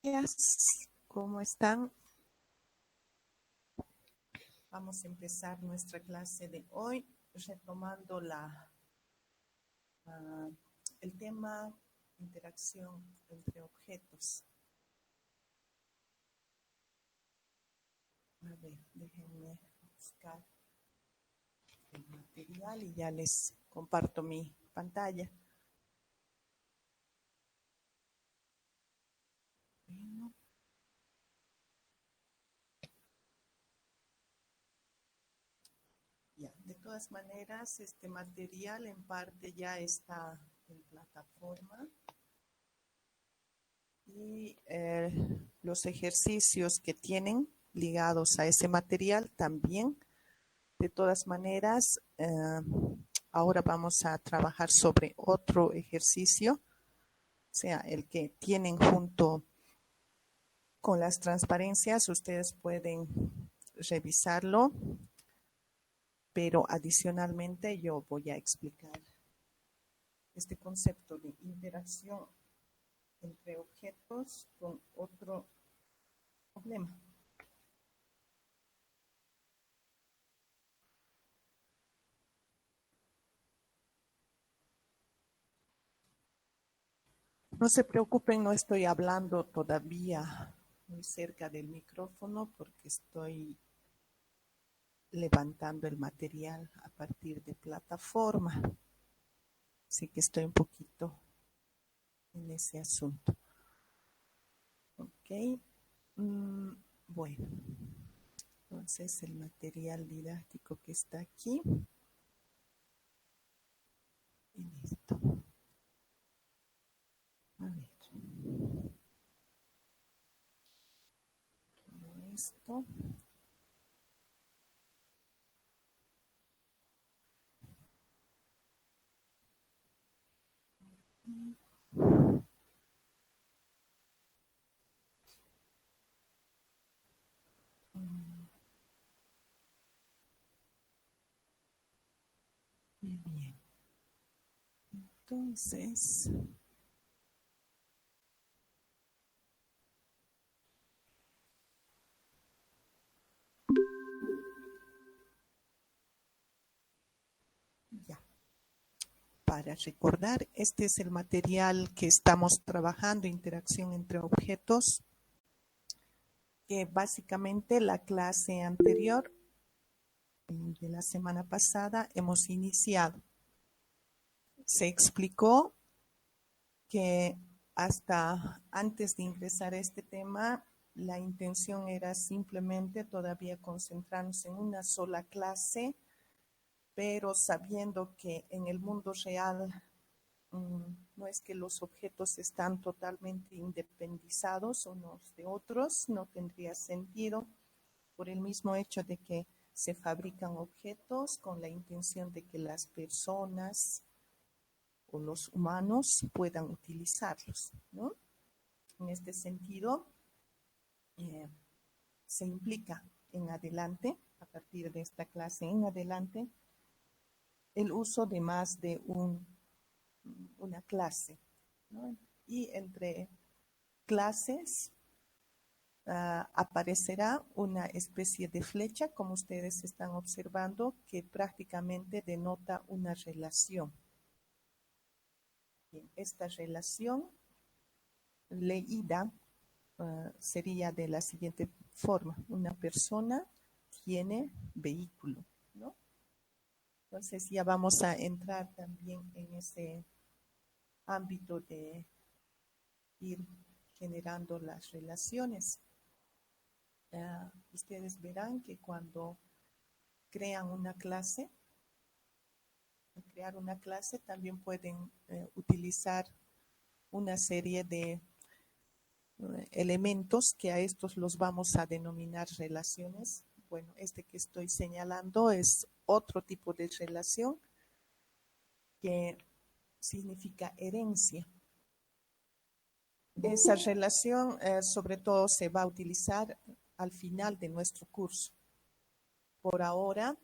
Días, ¿cómo están? Vamos a empezar nuestra clase de hoy retomando el tema interacción entre objetos. A ver, déjenme buscar el material y ya les comparto mi pantalla. Bueno. Ya, de todas maneras, este material en parte ya está en plataforma y los ejercicios que tienen ligados a ese material también. De todas maneras, ahora vamos a trabajar sobre otro ejercicio, o sea, el que tienen junto con las transparencias. Ustedes pueden revisarlo, pero adicionalmente yo voy a explicar este concepto de interacción entre objetos con otro problema. No se preocupen, no estoy hablando todavía muy cerca del micrófono porque estoy levantando el material a partir de plataforma. Así que estoy un poquito en ese asunto. Ok. Bueno, entonces el material didáctico que está aquí. Y listo. A ver. Todo esto. Muy bien. Entonces, ya. Para recordar, este es el material que estamos trabajando, interacción entre objetos, que básicamente la clase anterior de la semana pasada hemos iniciado. Se explicó que hasta antes de ingresar a este tema, la intención era simplemente todavía concentrarnos en una sola clase, pero sabiendo que en el mundo real no es que los objetos están totalmente independizados unos de otros, no tendría sentido por el mismo hecho de que se fabrican objetos con la intención de que las personas o los humanos puedan utilizarlos, ¿no? En este sentido, se implica en adelante, a partir de esta clase en adelante, el uso de más de una clase, ¿no? Y entre clases aparecerá una especie de flecha, como ustedes están observando, que prácticamente denota una relación. Bien, esta relación leída sería de la siguiente forma: una persona tiene vehículo, ¿no? Entonces ya vamos a entrar también en ese ámbito de ir generando las relaciones. Ustedes verán que cuando crean una clase, al crear una clase también pueden utilizar una serie de elementos que a estos los vamos a denominar relaciones. Bueno, este que estoy señalando es otro tipo de relación que significa herencia. Esa relación sobre todo se va a utilizar al final de nuestro curso. Por ahora,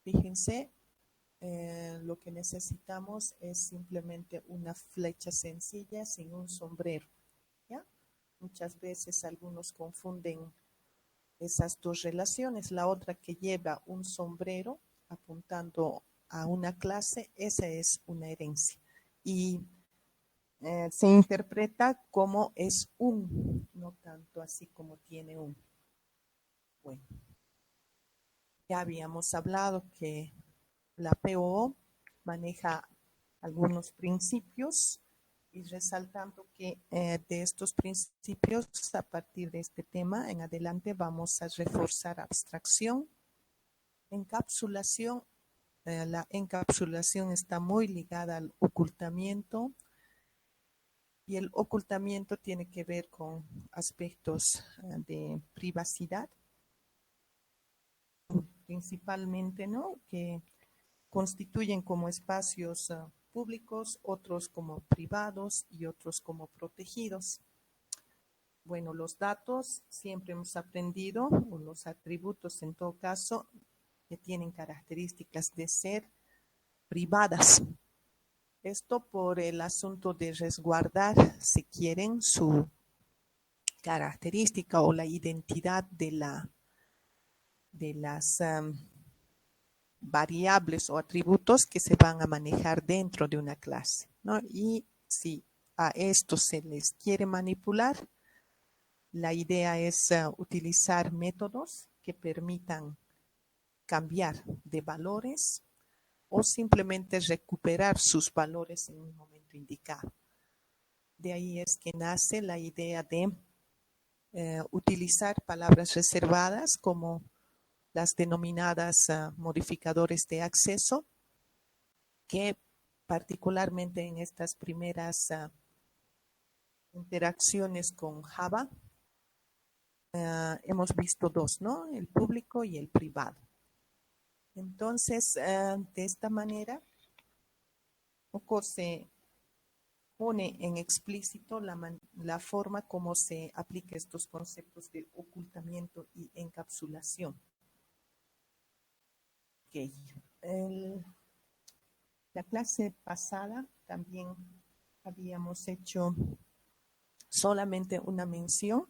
fíjense, lo que necesitamos es simplemente una flecha sencilla sin un sombrero, ¿ya? Muchas veces algunos confunden esas dos relaciones. La otra que lleva un sombrero apuntando a una clase, esa es una herencia. Y se interpreta como es un, no tanto así como tiene un. Bueno, ya habíamos hablado que la PO maneja algunos principios y resaltando que de estos principios, a partir de este tema en adelante, vamos a reforzar abstracción, encapsulación. La encapsulación está muy ligada al ocultamiento y el ocultamiento tiene que ver con aspectos de privacidad, principalmente, ¿no? Que constituyen como espacios públicos, otros como privados y otros como protegidos. Bueno, los datos siempre hemos aprendido, o los atributos en todo caso, que tienen características de ser privadas. Esto por el asunto de resguardar, si quieren, su característica o la identidad de las variables o atributos que se van a manejar dentro de una clase, ¿no? Y si a esto se les quiere manipular, la idea es utilizar métodos que permitan cambiar de valores o simplemente recuperar sus valores en un momento indicado. De ahí es que nace la idea de utilizar palabras reservadas como las denominadas modificadores de acceso, que particularmente en estas primeras interacciones con Java, hemos visto dos, ¿no? El público y el privado. Entonces, de esta manera, poco se pone en explícito la forma como se aplica estos conceptos de ocultamiento y encapsulación. Okay. La clase pasada también habíamos hecho solamente una mención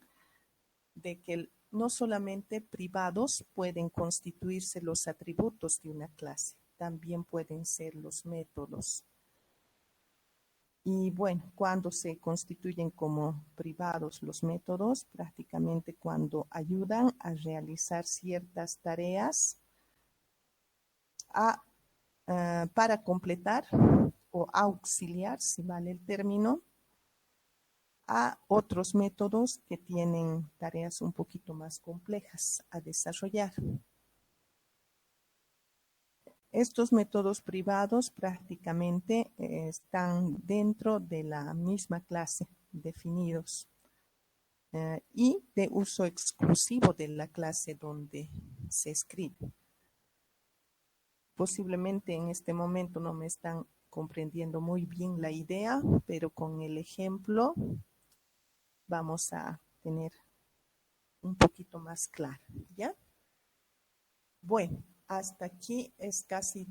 de que no solamente privados pueden constituirse los atributos de una clase, también pueden ser los métodos. Y bueno, cuando se constituyen como privados los métodos, prácticamente cuando ayudan a realizar ciertas tareas para completar o auxiliar, si vale el término, a otros métodos que tienen tareas un poquito más complejas a desarrollar. Estos métodos privados prácticamente están dentro de la misma clase, definidos, y de uso exclusivo de la clase donde se escribe. Posiblemente en este momento no me están comprendiendo muy bien la idea, pero con el ejemplo vamos a tener un poquito más claro, ¿ya? Bueno, hasta aquí es casi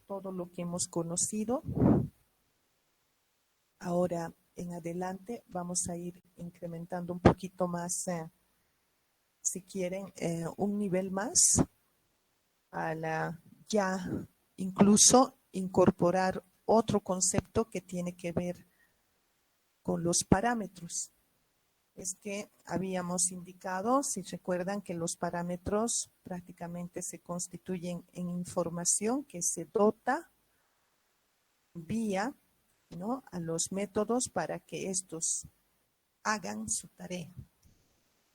todo lo que hemos conocido. Ahora en adelante vamos a ir incrementando un poquito más, si quieren, un nivel más a ya incluso incorporar otro concepto que tiene que ver con los parámetros. Es que habíamos indicado, si recuerdan, que los parámetros prácticamente se constituyen en información que se dota vía, ¿no?, a los métodos para que estos hagan su tarea,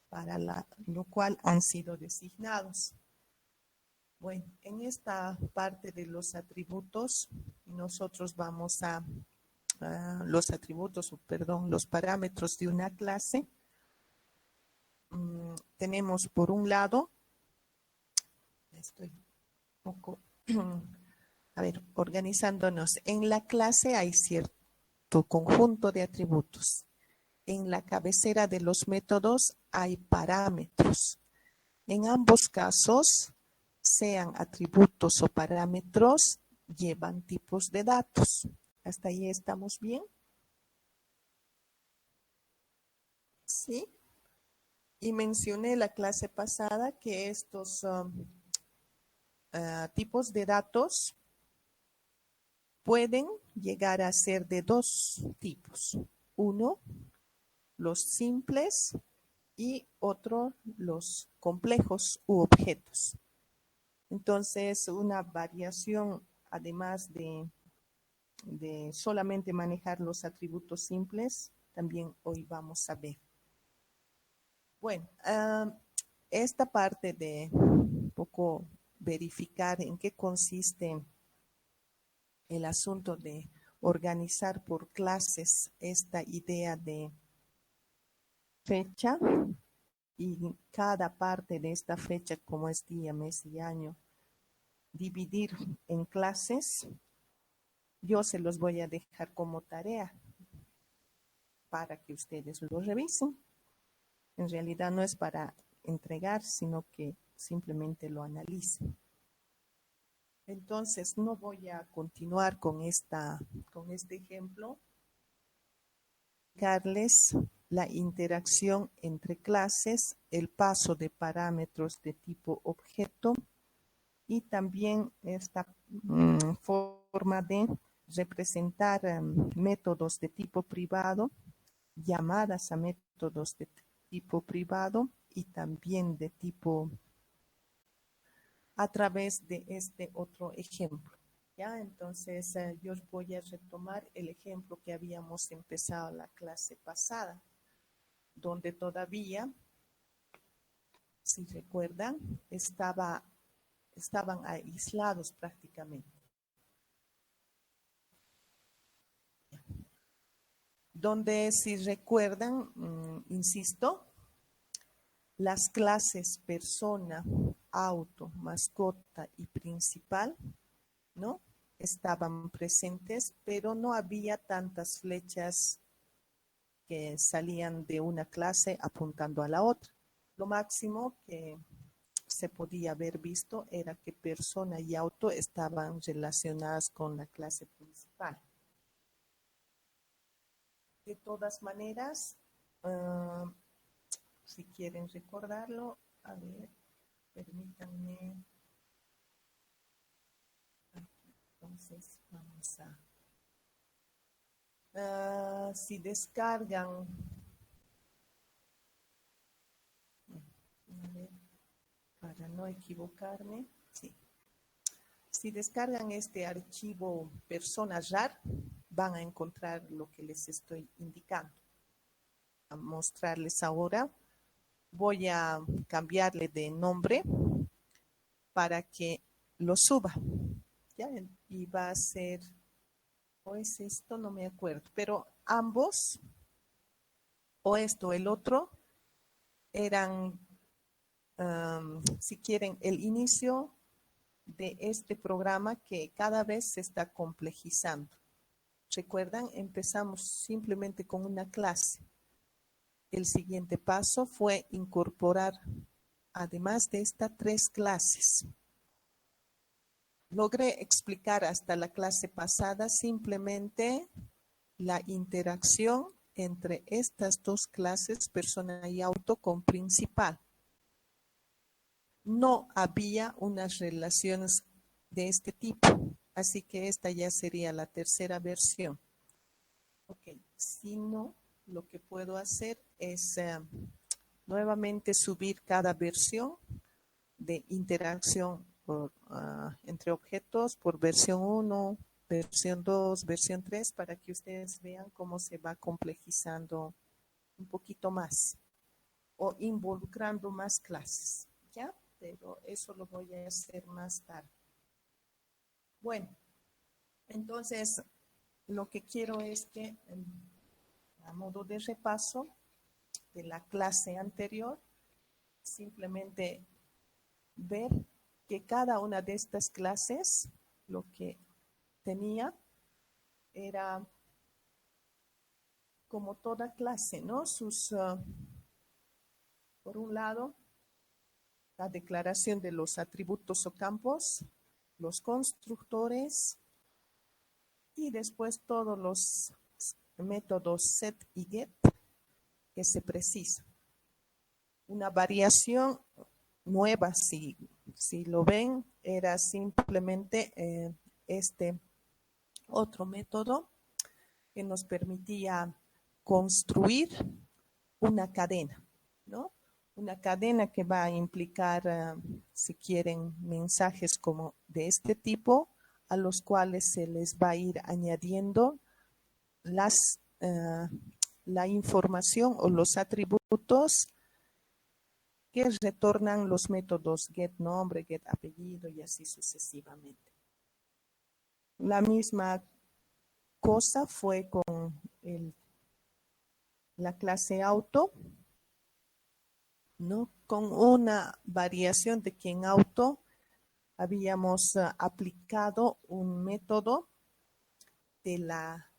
para lo cual han sido designados. Bueno, en esta parte de los atributos, nosotros vamos a los parámetros de una clase. Tenemos por un lado, estoy un poco, organizándonos. En la clase hay cierto conjunto de atributos. En la cabecera de los métodos hay parámetros. En ambos casos, sean atributos o parámetros, llevan tipos de datos. ¿Hasta ahí estamos bien? Sí. Y mencioné la clase pasada que estos tipos de datos pueden llegar a ser de dos tipos. Uno, los simples y otro, los complejos u objetos. Entonces, una variación, además de solamente manejar los atributos simples, también hoy vamos a ver. Bueno, esta parte de un poco verificar en qué consiste el asunto de organizar por clases esta idea de fecha y cada parte de esta fecha, como es día, mes y año, dividir en clases. Yo se los voy a dejar como tarea para que ustedes lo revisen. En realidad no es para entregar, sino que simplemente lo analicen. Entonces, no voy a continuar con este ejemplo. Explicarles la interacción entre clases, el paso de parámetros de tipo objeto y también esta forma de representar métodos de tipo privado, llamadas a métodos de tipo privado y también de tipo a través de este otro ejemplo. ¿Ya? Entonces, yo voy a retomar el ejemplo que habíamos empezado la clase pasada, donde todavía, si recuerdan, estaban aislados prácticamente. Donde, si recuerdan, insisto, las clases persona, auto, mascota y principal, ¿no? Estaban presentes, pero no había tantas flechas que salían de una clase apuntando a la otra. Lo máximo que se podía haber visto era que persona y auto estaban relacionadas con la clase principal. De todas maneras, si quieren recordarlo, a ver, permítanme. Entonces, vamos a... si descargan, a ver, para no equivocarme, sí. Si descargan este archivo persona jar, van a encontrar lo que les estoy indicando. A mostrarles ahora. Voy a cambiarle de nombre para que lo suba. ¿Ya? Y va a ser, o es esto, no me acuerdo, pero ambos, o esto, el otro, eran, si quieren, el inicio de este programa que cada vez se está complejizando. ¿Recuerdan? Empezamos simplemente con una clase. El siguiente paso fue incorporar, además de estas 3 clases. Logré explicar hasta la clase pasada simplemente la interacción entre estas 2 clases, persona y auto, con principal. No había unas relaciones de este tipo, así que esta ya sería la tercera versión. Ok, si no, lo que puedo hacer es nuevamente subir cada versión de interacción entre objetos por versión 1, versión 2, versión 3, para que ustedes vean cómo se va complejizando un poquito más o involucrando más clases, ¿ya? Pero eso lo voy a hacer más tarde. Bueno, entonces lo que quiero es que a modo de repaso de la clase anterior, simplemente ver que cada una de estas clases lo que tenía era, como toda clase, ¿no? Por un lado, la declaración de los atributos o campos, los constructores y después todos los métodos set y get que se precisan. Una variación nueva, si lo ven, era simplemente este otro método que nos permitía construir una cadena, ¿no? Una cadena que va a implicar, si quieren, mensajes como de este tipo, a los cuales se les va a ir añadiendo la información o los atributos que retornan los métodos get nombre, get apellido y así sucesivamente. La misma cosa fue con la clase auto, ¿no? Con una variación de que en auto habíamos aplicado un método de la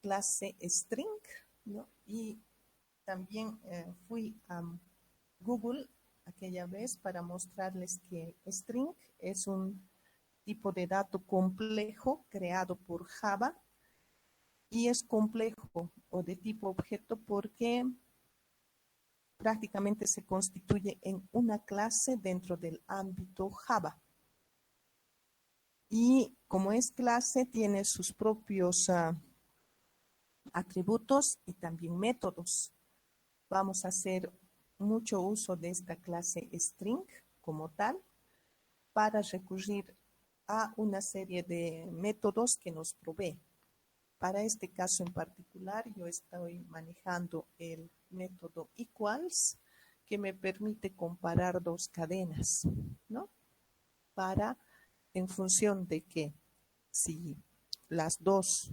clase string, ¿no? Y también fui a Google aquella vez para mostrarles que string es un tipo de dato complejo creado por Java y es complejo o de tipo objeto porque prácticamente se constituye en una clase dentro del ámbito Java. Y como es clase, tiene sus propios atributos y también métodos. Vamos a hacer mucho uso de esta clase string como tal para recurrir a una serie de métodos que nos provee. Para este caso en particular, yo estoy manejando el método equals, que me permite comparar dos cadenas, ¿no? Para, en función de que si las dos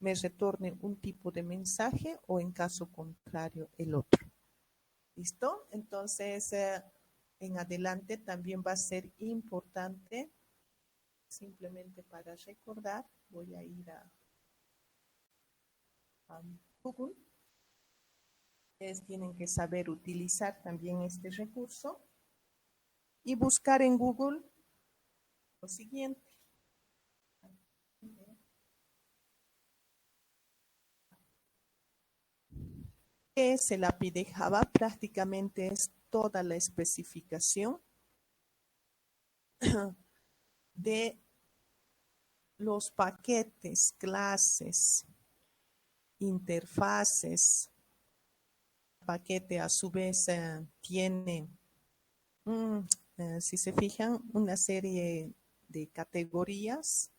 me retorne un tipo de mensaje o en caso contrario el otro. ¿Listo? Entonces, en adelante también va a ser importante, simplemente para recordar, voy a ir a Google. Ustedes tienen que saber utilizar también este recurso y buscar en Google lo siguiente. ¿Qué es el API de Java? Prácticamente es toda la especificación de los paquetes, clases, interfaces. El paquete a su vez tiene, si se fijan, una serie de categorías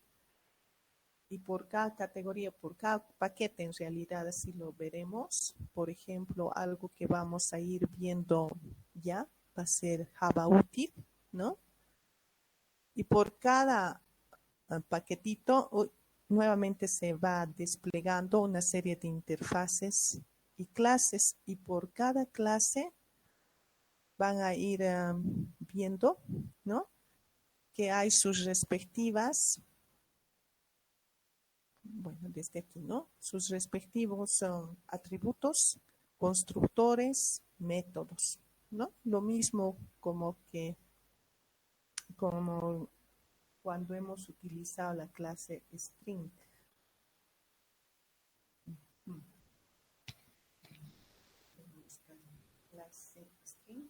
y por cada categoría, por cada paquete, en realidad así lo veremos. Por ejemplo, algo que vamos a ir viendo ya va a ser Java Util, ¿no? Y por cada paquetito nuevamente se va desplegando una serie de interfaces y clases, y por cada clase van a ir viendo, ¿no? Que hay sus respectivas, bueno, desde aquí, ¿no? Sus respectivos atributos, constructores, métodos, ¿no? Lo mismo como cuando hemos utilizado la clase string. Clase string.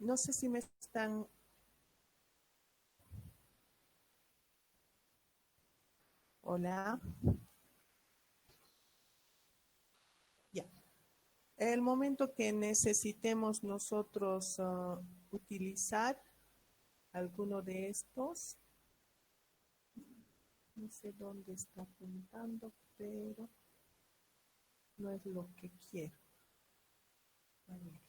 No sé si me están... Hola. Ya. El momento que necesitemos nosotros utilizar alguno de estos, no sé dónde está apuntando, pero no es lo que quiero. A ver.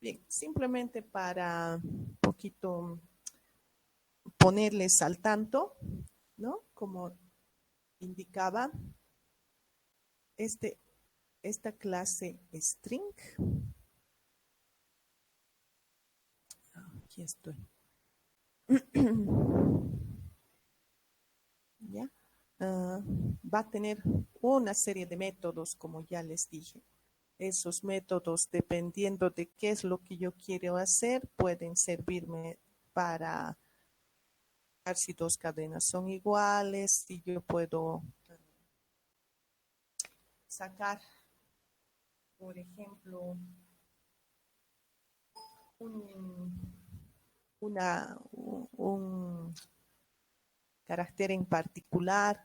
Bien, simplemente para un poquito ponerles al tanto, ¿no? Como indicaba, esta clase string, aquí estoy, ¿ya? Va a tener una serie de métodos, como ya les dije. Esos métodos, dependiendo de qué es lo que yo quiero hacer, pueden servirme para ver si dos cadenas son iguales, si yo puedo sacar, por ejemplo, un carácter en particular,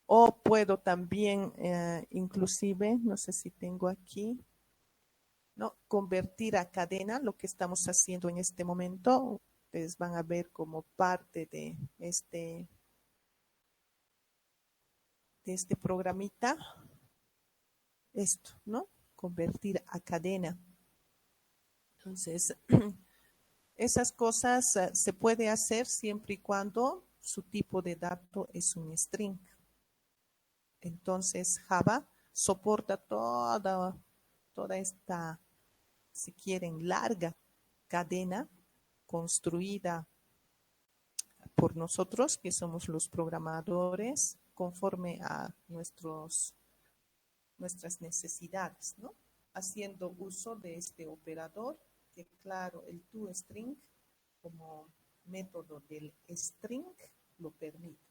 o puedo también, inclusive, no sé si tengo aquí, ¿no? Convertir a cadena, lo que estamos haciendo en este momento. Ustedes van a ver como parte de este programita, esto, ¿no? Convertir a cadena. Entonces, esas cosas se puede hacer siempre y cuando su tipo de dato es un string. Entonces, Java soporta toda esta, si quieren, larga cadena construida por nosotros, que somos los programadores, conforme a nuestras necesidades, ¿no? Haciendo uso de este operador, que claro, el toString como método del string lo permite.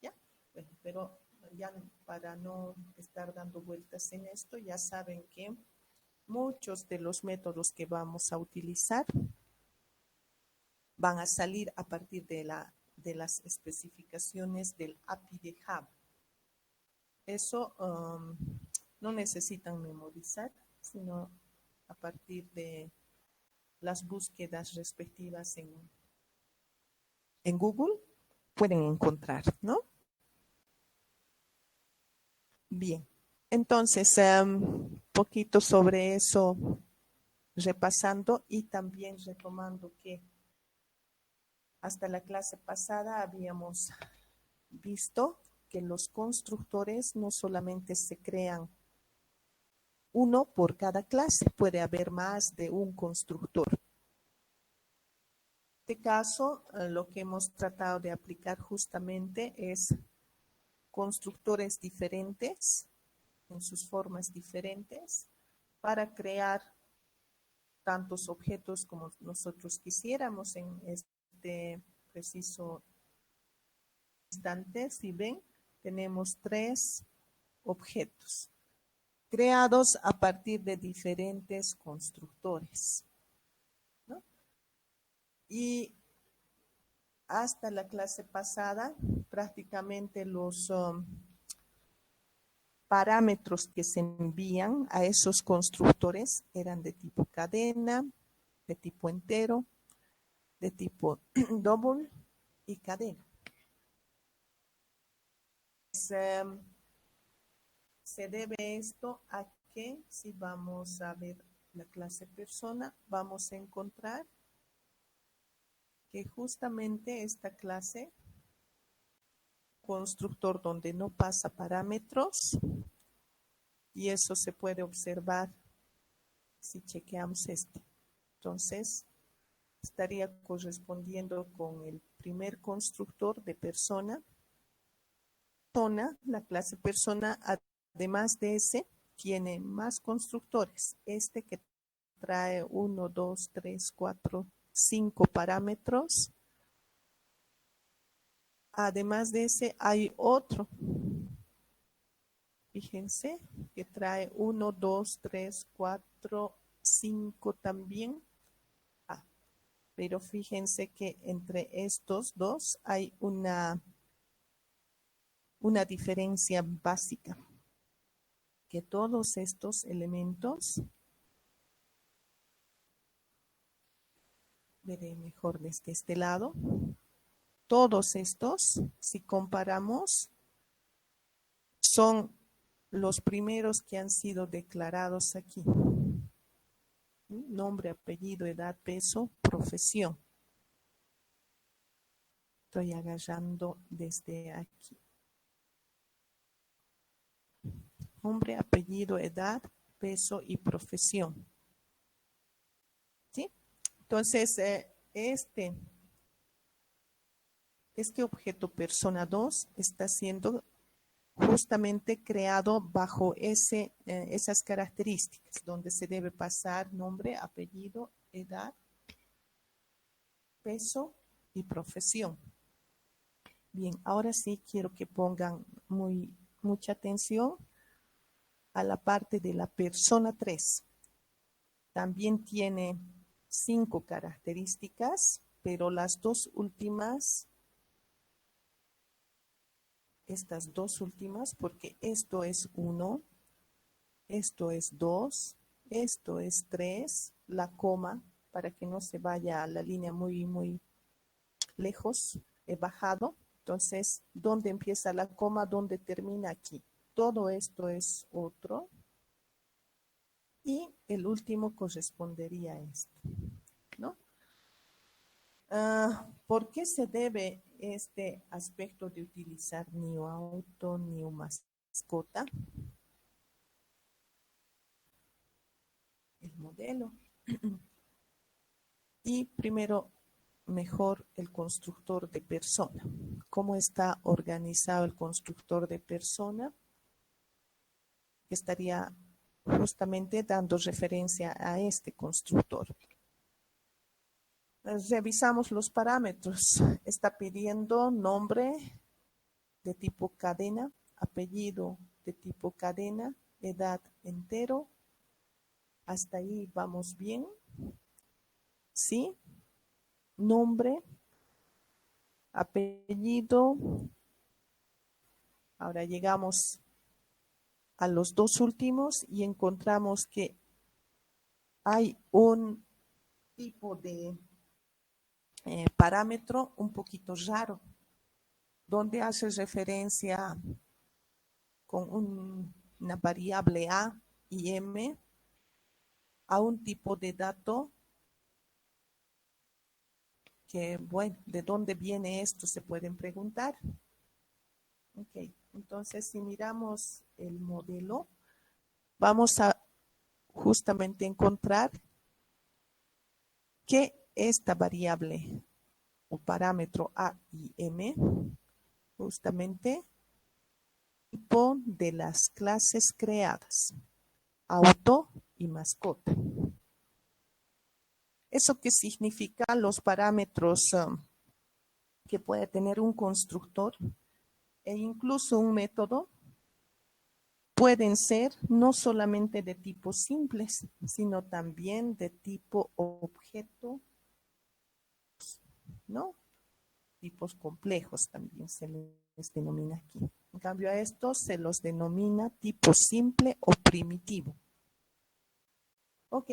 ¿Ya? Bueno, pero ya para no estar dando vueltas en esto, ya saben que muchos de los métodos que vamos a utilizar van a salir a partir de las especificaciones del API de Java. Eso no necesitan memorizar, sino a partir de las búsquedas respectivas en Google pueden encontrar, ¿no? Bien, entonces, poquito sobre eso, repasando y también retomando que hasta la clase pasada habíamos visto que los constructores no solamente se crean uno por cada clase, puede haber más de un constructor. En este caso, lo que hemos tratado de aplicar justamente es constructores diferentes, en sus formas diferentes, para crear tantos objetos como nosotros quisiéramos en este preciso instante. Si ven, tenemos 3 objetos creados a partir de diferentes constructores, ¿no? Y hasta la clase pasada, prácticamente los parámetros que se envían a esos constructores eran de tipo cadena, de tipo entero, de tipo double y cadena. Se debe esto a que, si vamos a ver la clase persona, vamos a encontrar que justamente esta clase, constructor donde no pasa parámetros, y eso se puede observar si chequeamos este. Entonces, estaría correspondiendo con el primer constructor de persona. La clase persona, además de ese, tiene más constructores. Este que trae 1, 2, 3, 4, 5 parámetros. Además de ese, hay otro. Fíjense que trae 1, 2, 3, 4, 5 también. Pero fíjense que entre estos dos hay una diferencia básica, que todos estos elementos, veré mejor desde este lado, todos estos, si comparamos, son los primeros que han sido declarados aquí. Nombre, apellido, edad, peso, profesión. Estoy agarrando desde aquí. Nombre, apellido, edad, peso y profesión. ¿Sí? Entonces, este objeto persona 2 está siendo justamente creado bajo esas características, donde se debe pasar nombre, apellido, edad, peso y profesión. Bien, ahora sí quiero que pongan mucha atención a la parte de la persona 3. También tiene 5 características, pero las dos últimas, estas dos últimas, porque esto es 1, esto es 2, esto es 3, la coma, para que no se vaya a la línea muy lejos, he bajado. Entonces, ¿dónde empieza la coma? ¿Dónde termina? Aquí. Todo esto es otro. Y el último correspondería a esto, ¿no? ¿Por qué se debe este aspecto de utilizar new auto, new mascota? El modelo. Y primero, mejor el constructor de persona. ¿Cómo está organizado el constructor de persona? Estaría justamente dando referencia a este constructor. Revisamos los parámetros. Está pidiendo nombre de tipo cadena, apellido de tipo cadena, edad entero. Hasta ahí vamos bien. ¿Sí? Nombre, apellido. Ahora llegamos a los dos últimos y encontramos que hay un tipo de parámetro un poquito raro, donde hace referencia con una variable A y M a un tipo de dato que, bueno, ¿de dónde viene esto? Se pueden preguntar. Ok, entonces si miramos el modelo, vamos a justamente encontrar que esta variable o parámetro A y M, justamente tipo de las clases creadas, auto y mascota. ¿Eso qué significa? Los parámetros que puede tener un constructor e incluso un método pueden ser no solamente de tipo simples, sino también de tipo objeto, ¿no? Tipos complejos también se les denomina aquí. En cambio a estos se los denomina tipo simple o primitivo. Ok,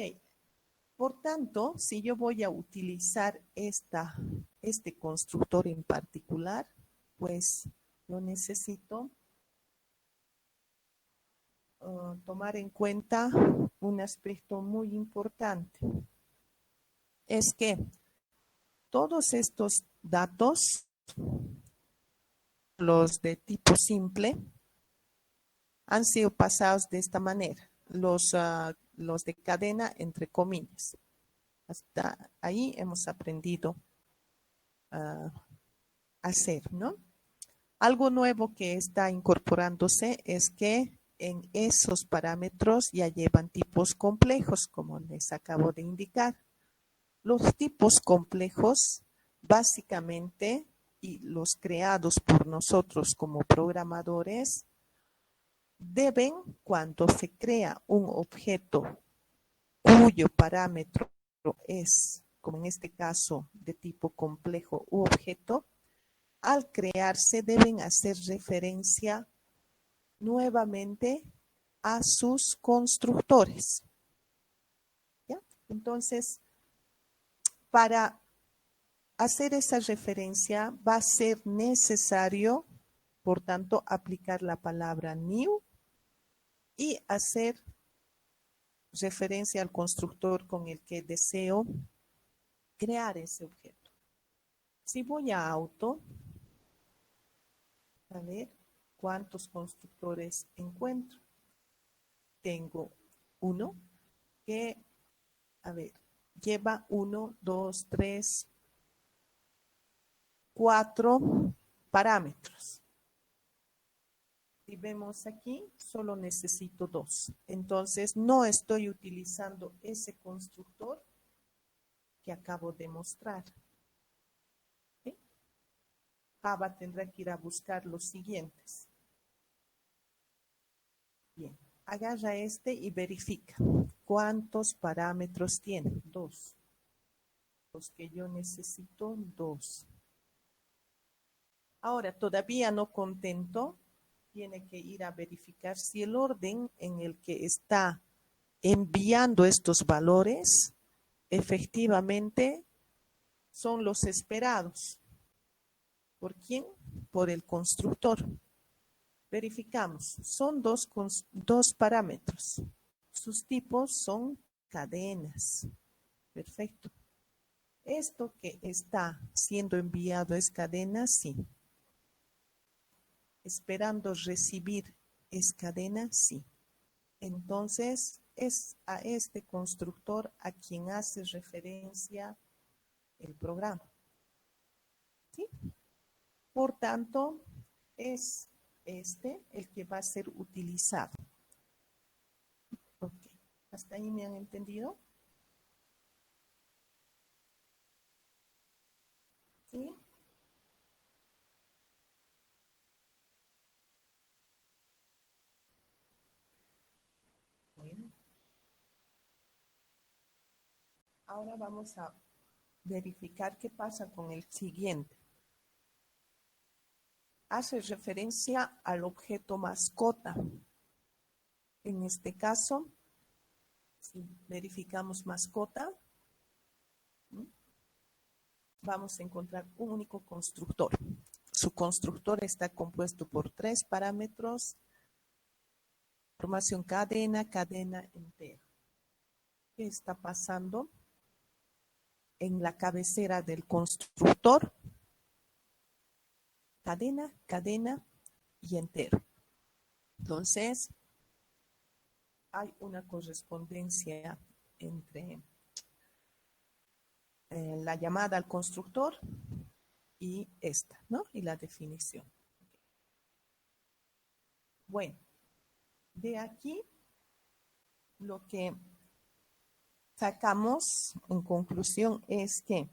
por tanto, si yo voy a utilizar este constructor en particular, pues yo necesito tomar en cuenta un aspecto muy importante. Es que todos estos datos, los de tipo simple, han sido pasados de esta manera. Los de cadena entre comillas. Hasta ahí hemos aprendido a hacer, ¿no? Algo nuevo que está incorporándose es que en esos parámetros ya llevan tipos complejos, como les acabo de indicar. Los tipos complejos, básicamente, y los creados por nosotros como programadores, deben, cuando se crea un objeto cuyo parámetro es, como en este caso, de tipo complejo u objeto, al crearse deben hacer referencia nuevamente a sus constructores. ¿Ya? Entonces, para hacer esa referencia va a ser necesario, por tanto, aplicar la palabra new y hacer referencia al constructor con el que deseo crear ese objeto. Si voy a auto, a ver cuántos constructores encuentro. Tengo uno que, a ver, lleva 1, 2, 3, 4 parámetros. Si vemos aquí, solo necesito 2. Entonces, no estoy utilizando ese constructor que acabo de mostrar. ¿Sí? Java tendrá que ir a buscar los siguientes. Bien, agarra este y verifica cuántos parámetros tiene. 2. Los que yo necesito, 2. Ahora, todavía no contento, tiene que ir a verificar si el orden en el que está enviando estos valores efectivamente son los esperados. ¿Por quién? Por el constructor. Verificamos, son dos parámetros. Sus tipos son cadenas. Perfecto. Esto que está siendo enviado es cadena, sí. Esperando recibir es cadena, sí. Entonces, es a este constructor a quien hace referencia el programa. ¿Sí? Por tanto, es este el que va a ser utilizado. Ok, ¿hasta ahí me han entendido? ¿Sí? Bueno, ahora vamos a verificar qué pasa con el siguiente. Hace referencia al objeto mascota. En este caso, si verificamos mascota, vamos a encontrar un único constructor. Su constructor está compuesto por 3 parámetros: información cadena, cadena entera. ¿Qué está pasando en la cabecera del constructor? Cadena, cadena y entero. Entonces, hay una correspondencia entre la llamada al constructor y esta, ¿no? Y la definición. Bueno, de aquí lo que sacamos en conclusión es que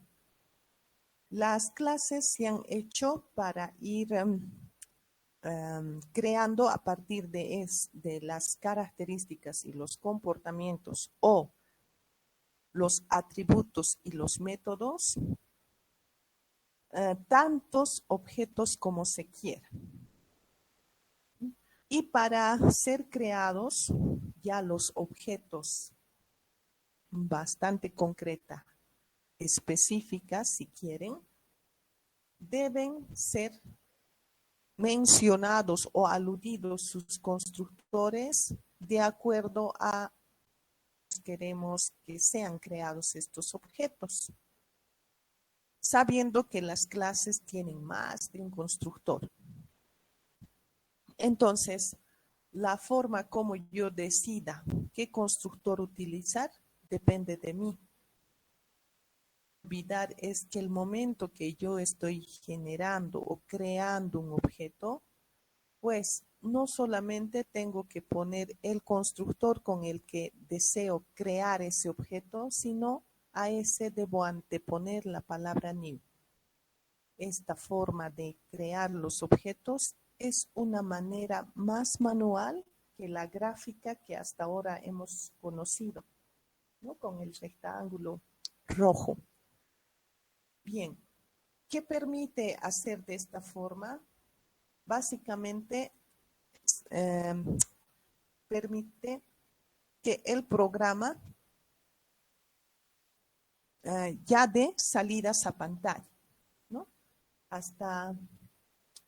las clases se han hecho para ir creando a partir de las características y los comportamientos o los atributos y los métodos, tantos objetos como se quiera. Y para ser creados ya los objetos bastante concreta, específicas si quieren, deben ser mencionados o aludidos sus constructores de acuerdo a queremos que sean creados estos objetos, sabiendo que las clases tienen más de un constructor. Entonces, la forma como yo decida qué constructor utilizar depende de mí. Olvidar es que el momento que yo estoy generando o creando un objeto, pues no solamente tengo que poner el constructor con el que deseo crear ese objeto, sino a ese debo anteponer la palabra new. Esta forma de crear los objetos es una manera más manual que la gráfica que hasta ahora hemos conocido, ¿no? Con el rectángulo rojo. Bien, ¿qué permite hacer de esta forma? Básicamente, permite que el programa ya dé salidas a pantalla, ¿no? Hasta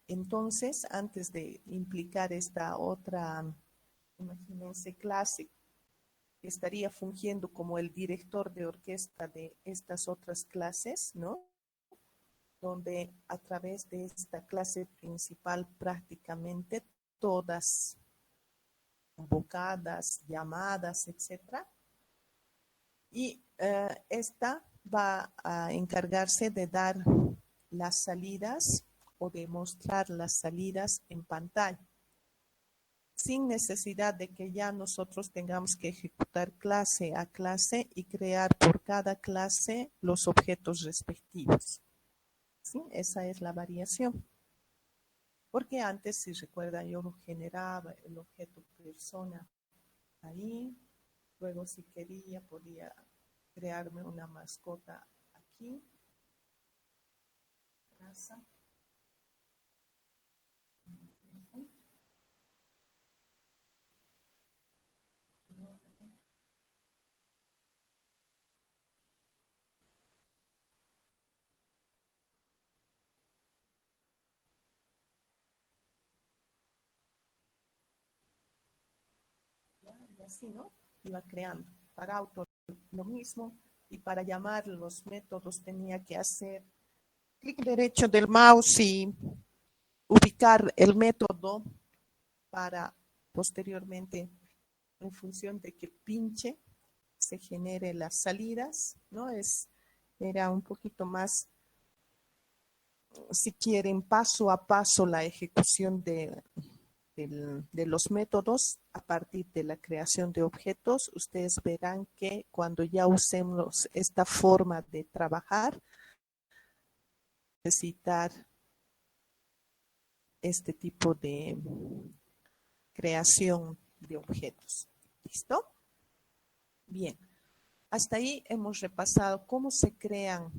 entonces, antes de implicar esta otra imagínense, clase, que estaría fungiendo como el director de orquesta de estas otras clases, ¿no? Donde a través de esta clase principal prácticamente todas convocadas, llamadas, etcétera. Y esta va a encargarse de dar las salidas o de mostrar las salidas en pantalla, sin necesidad de que ya nosotros tengamos que ejecutar clase a clase y crear por cada clase los objetos respectivos. ¿Sí? Esa es la variación. Porque antes, si recuerdan, yo generaba el objeto persona ahí, luego si quería podía crearme una mascota aquí. Casa. Y así, ¿no? Iba creando. Para auto lo mismo, y para llamar los métodos tenía que hacer clic derecho del mouse y ubicar el método para posteriormente, en función de que pinche, se genere las salidas, ¿no? Era un poquito más, si quieren, paso a paso la ejecución de los métodos a partir de la creación de objetos. Ustedes verán que cuando ya usemos esta forma de trabajar, necesitar este tipo de creación de objetos. ¿Listo? Bien. Hasta ahí hemos repasado cómo se crean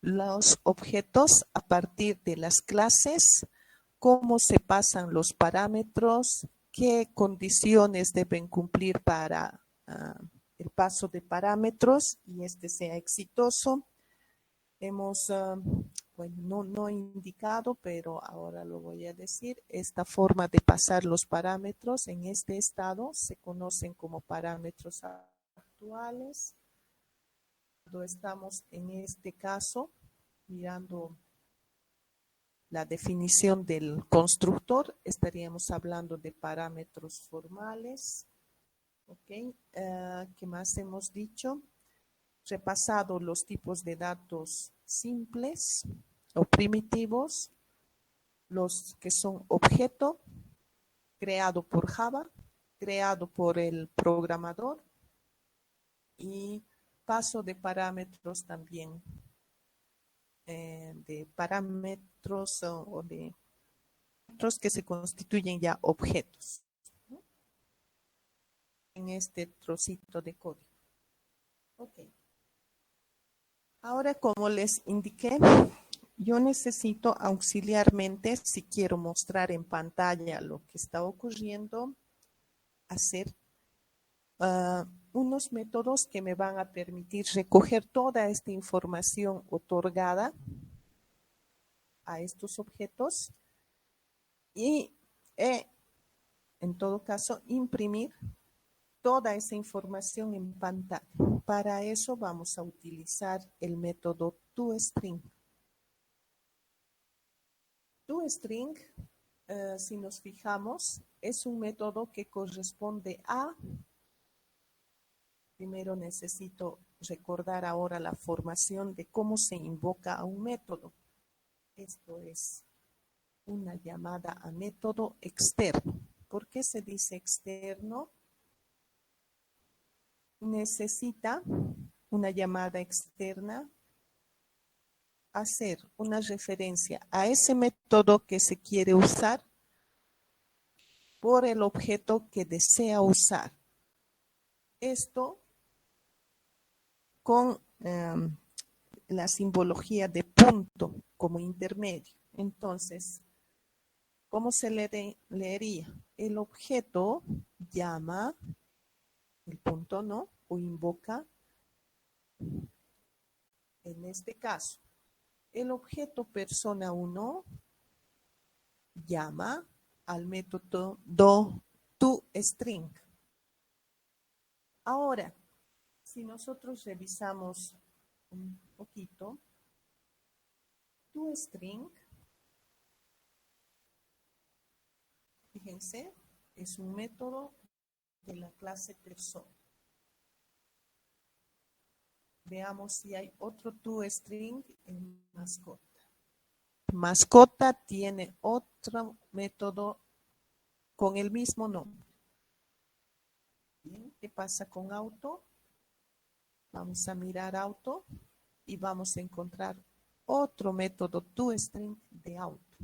los objetos a partir de las clases, cómo se pasan los parámetros, qué condiciones deben cumplir para el paso de parámetros y este sea exitoso. Hemos, bueno, no indicado, pero ahora lo voy a decir, esta forma de pasar los parámetros en este estado se conocen como parámetros actuales. Cuando estamos en este caso mirando la definición del constructor, estaríamos hablando de parámetros formales. ¿Ok? ¿Qué más hemos dicho? Repasado los tipos de datos simples o primitivos, los que son objeto, creado por Java, creado por el programador, y paso de parámetros también, de parámetros o de otros que se constituyen ya objetos, ¿no? En este trocito de código. Ok. Ahora, como les indiqué, yo necesito auxiliarmente, si quiero mostrar en pantalla lo que está ocurriendo, hacer unos métodos que me van a permitir recoger toda esta información otorgada a estos objetos y, en todo caso, imprimir toda esa información en pantalla. Para eso vamos a utilizar el método toString. ToString, si nos fijamos, es un método que corresponde a, primero necesito recordar ahora la formación de cómo se invoca a un método. Esto es una llamada a método externo. ¿Por qué se dice externo? Necesita una llamada externa hacer una referencia a ese método que se quiere usar por el objeto que desea usar. Esto con la simbología de punto como intermedio. Entonces, ¿cómo se leería? El objeto llama, el punto no, o invoca, en este caso, el objeto persona 1 llama al método toString. Ahora, si nosotros revisamos un poquito, toString, fíjense, es un método de la clase persona. Veamos si hay otro toString en mascota. Mascota tiene otro método con el mismo nombre. Bien, ¿qué pasa con auto? Vamos a mirar auto y vamos a encontrar otro método toString de auto.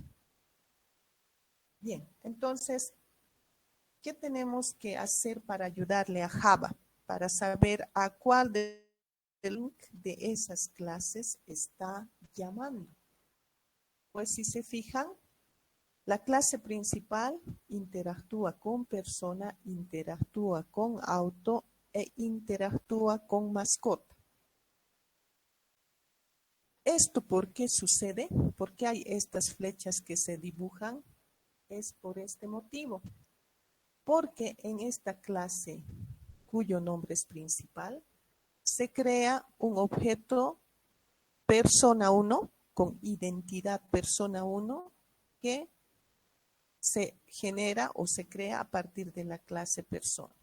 Bien, entonces, ¿qué tenemos que hacer para ayudarle a Java? Para saber a cuál de esas clases está llamando. Pues si se fijan, la clase principal interactúa con persona, interactúa con auto e interactúa con mascota. ¿Esto por qué sucede? ¿Por qué hay estas flechas que se dibujan? Es por este motivo. Porque en esta clase, cuyo nombre es principal, se crea un objeto persona 1 con identidad persona 1 que se genera o se crea a partir de la clase persona.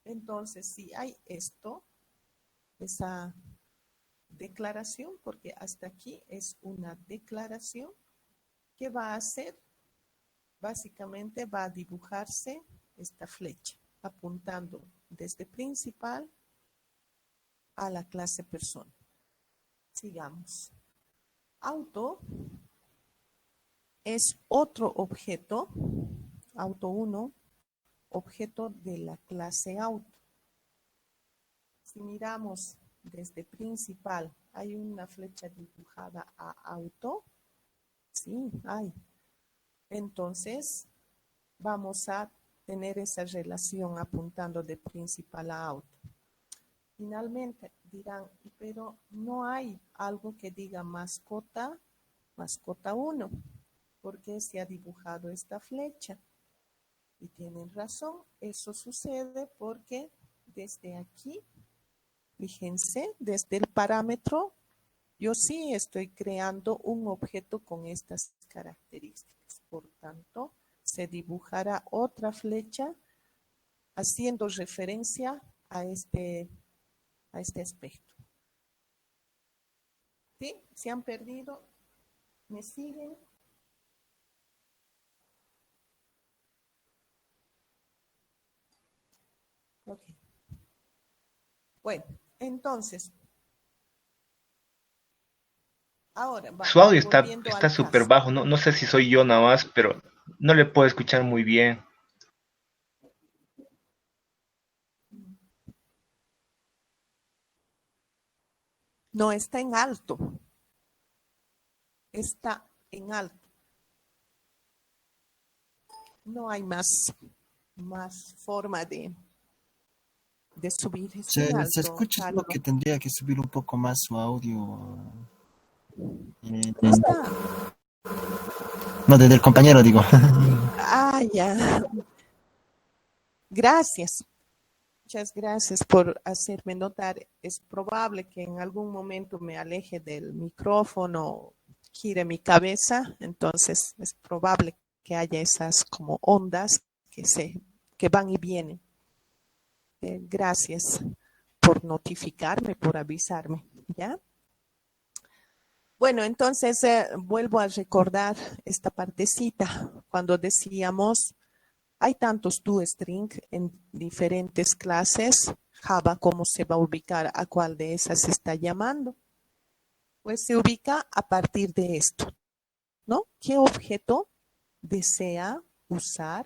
Entonces, si hay esto, esa declaración, porque hasta aquí es una declaración, ¿qué va a hacer? Básicamente va a dibujarse esta flecha, apuntando desde principal a la clase persona. Sigamos. Auto es otro objeto, auto 1, objeto de la clase auto. Si miramos desde principal, ¿hay una flecha dibujada a auto? Sí, hay. Entonces, vamos a tener esa relación apuntando de principal a auto. Finalmente dirán, pero no hay algo que diga mascota 1. ¿Por qué se ha dibujado esta flecha? Y tienen razón, eso sucede porque desde aquí, fíjense, desde el parámetro, yo sí estoy creando un objeto con estas características. Por tanto, se dibujará otra flecha haciendo referencia a este aspecto. ¿Sí? ¿Se han perdido? ¿Me siguen? Ok. Bueno, entonces, ahora Su audio volviendo está al súper caso. bajo, no sé si soy yo nada más, pero no le puedo escuchar muy bien. No está en alto. Está en alto. No hay más forma de subir. Está en Se alto, escucha solo que Carlos. tendría que subir un poco más su audio. Está. No, desde el compañero digo. Ya. Gracias. Muchas gracias por hacerme notar. Es probable que en algún momento me aleje del micrófono, gire mi cabeza, entonces es probable que haya esas como ondas que van y vienen. Gracias por notificarme, por avisarme, ¿ya? Bueno, entonces vuelvo a recordar esta partecita cuando decíamos hay tantos toString en diferentes clases. Java, ¿cómo se va a ubicar a cuál de esas se está llamando? Pues se ubica a partir de esto, ¿no? ¿Qué objeto desea usar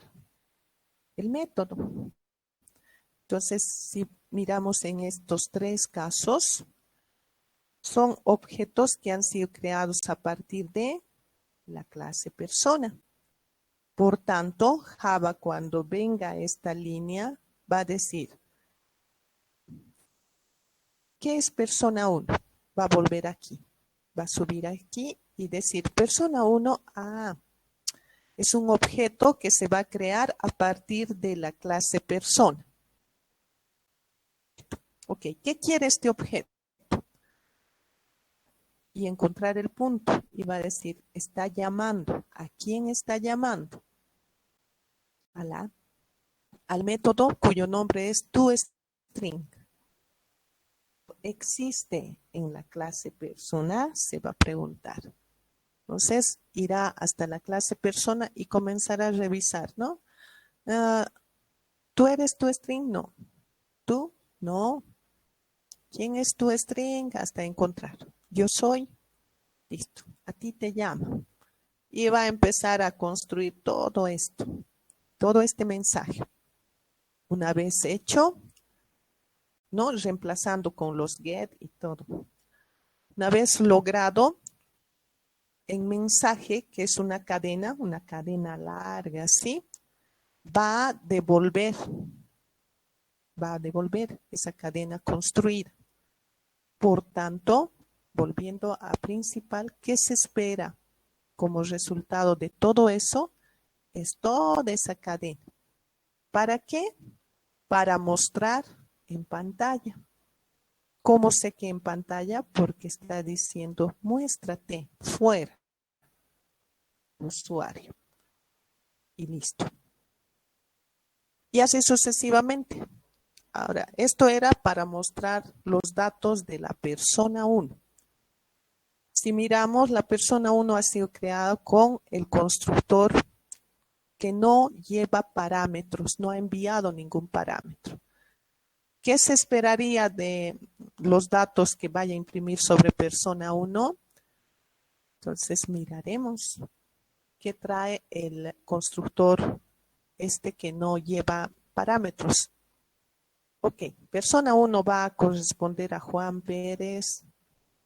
el método? Entonces, si miramos en estos tres casos, son objetos que han sido creados a partir de la clase persona. Por tanto, Java, cuando venga esta línea, va a decir, ¿qué es persona 1? Va a volver aquí, va a subir aquí y decir persona 1, Es un objeto que se va a crear a partir de la clase persona. Ok, ¿qué quiere este objeto? Y encontrar el punto. Y va a decir, está llamando. ¿A quién está llamando? Al método cuyo nombre es toString. ¿Existe en la clase persona? Se va a preguntar. Entonces, irá hasta la clase persona y comenzará a revisar, ¿no? ¿Tú eres toString? No. ¿Tú? No. ¿Quién es toString? Hasta encontrar. Yo soy. Listo. A ti te llamo. Y va a empezar a construir todo esto. Todo este mensaje. Una vez hecho, ¿no? Reemplazando con los get y todo. Una vez logrado, en mensaje, que es una cadena larga, ¿sí? Va a devolver esa cadena construida. Por tanto, volviendo a principal, ¿qué se espera como resultado de todo eso? Es toda esa cadena. ¿Para qué? Para mostrar en pantalla. ¿Cómo sé que en pantalla? Porque está diciendo, muéstrate fuera, usuario. Y listo. Y así sucesivamente. Ahora, esto era para mostrar los datos de la persona 1. Si miramos, la persona 1 ha sido creada con el constructor que no lleva parámetros, no ha enviado ningún parámetro. ¿Qué se esperaría de los datos que vaya a imprimir sobre persona 1? Entonces miraremos qué trae el constructor que no lleva parámetros. Ok, persona 1 va a corresponder a Juan Pérez,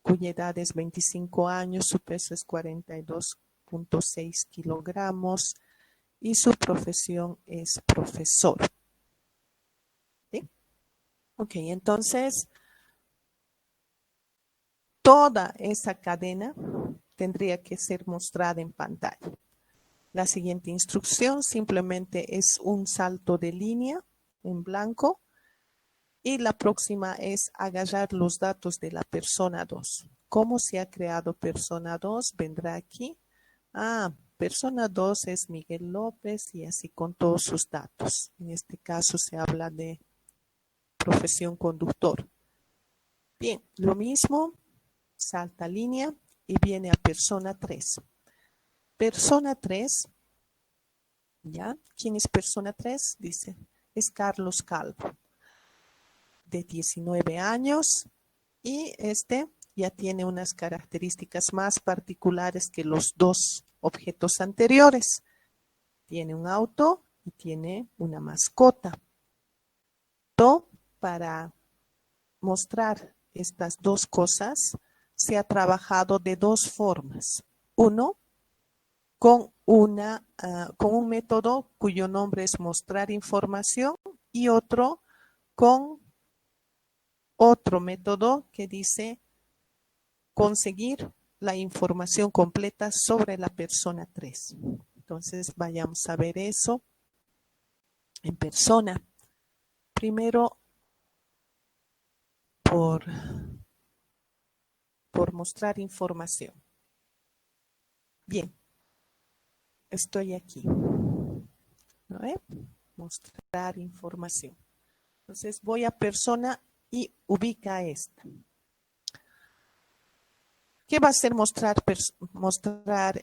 cuya edad es 25 años, su peso es 42.6 kilogramos y su profesión es profesor. ¿Sí? Ok, entonces toda esa cadena tendría que ser mostrada en pantalla. La siguiente instrucción simplemente es un salto de línea en blanco y la próxima es agarrar los datos de la persona 2. ¿Cómo se ha creado persona 2? Vendrá aquí. Persona 2 es Miguel López y así con todos sus datos. En este caso se habla de profesión conductor. Bien, lo mismo, salta línea y viene a persona 3. Persona 3, ¿ya? ¿Quién es persona 3? Dice, es Carlos Calvo, de 19 años y ya tiene unas características más particulares que los dos objetos anteriores. Tiene un auto y tiene una mascota. Para mostrar estas dos cosas se ha trabajado de dos formas. Uno, con un método cuyo nombre es mostrar información y otro con otro método que dice conseguir la información completa sobre la persona 3. Entonces vayamos a ver eso en persona. Primero por mostrar información. Bien, estoy aquí. ¿No? Mostrar información. Entonces voy a persona y ubica esta. ¿Qué va a hacer mostrar